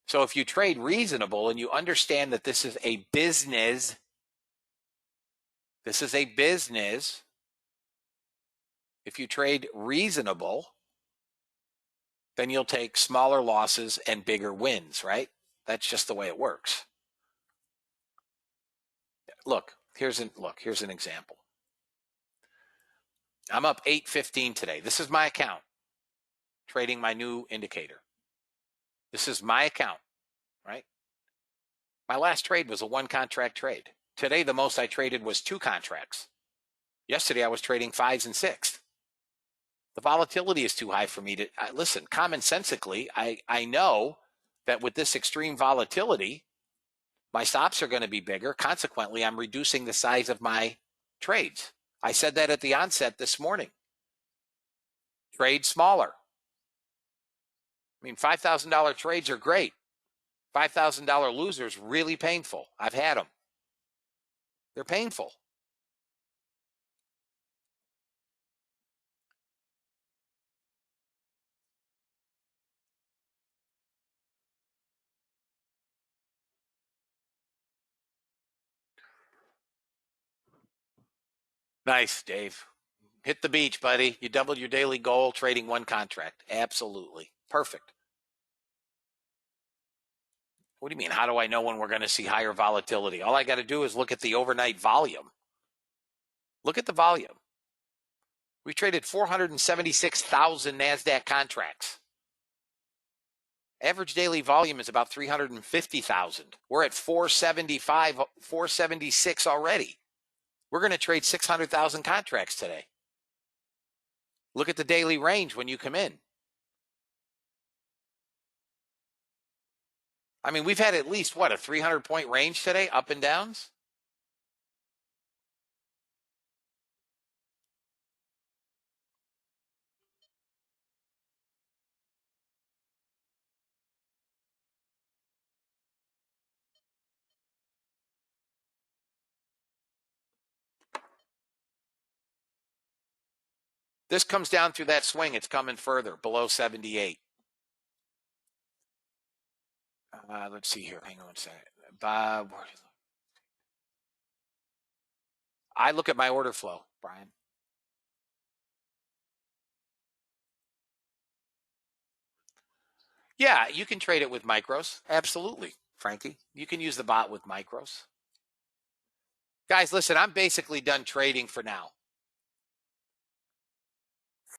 So if you trade reasonable and you understand that this is a business, if you trade reasonable, then you'll take smaller losses and bigger wins, right? That's just the way it works. Look, here's an example. I'm up 8.15 today. This is my account, trading my new indicator. This is my account, right? My last trade was a 1-contract trade. Today, the most I traded was 2 contracts. Yesterday, I was trading 5s and 6s. The volatility is too high for me to listen. Commonsensically, I know that with this extreme volatility, my stops are going to be bigger. Consequently, I'm reducing the size of my trades. I said that at the onset this morning. Trade smaller. I mean, $5,000 trades are great. $5,000 losers, really painful. I've had them. They're painful. Nice, Dave. Hit the beach, buddy. You doubled your daily goal trading one contract. Absolutely. Perfect. What do you mean? How do I know when we're going to see higher volatility? All I got to do is look at the overnight volume. Look at the volume. We traded 476,000 NASDAQ contracts. Average daily volume is about 350,000. We're at 475, 476 already. We're going to trade 600,000 contracts today. Look at the daily range when you come in. I mean, we've had at least, what, a 300-point range today, up and downs? This comes down through that swing. It's coming further, below 78. Let's see here. Hang on one second. Bob, I look at my order flow, Brian. Yeah, you can trade it with micros. Absolutely, Frankie. You can use the bot with micros. Guys, listen, I'm basically done trading for now.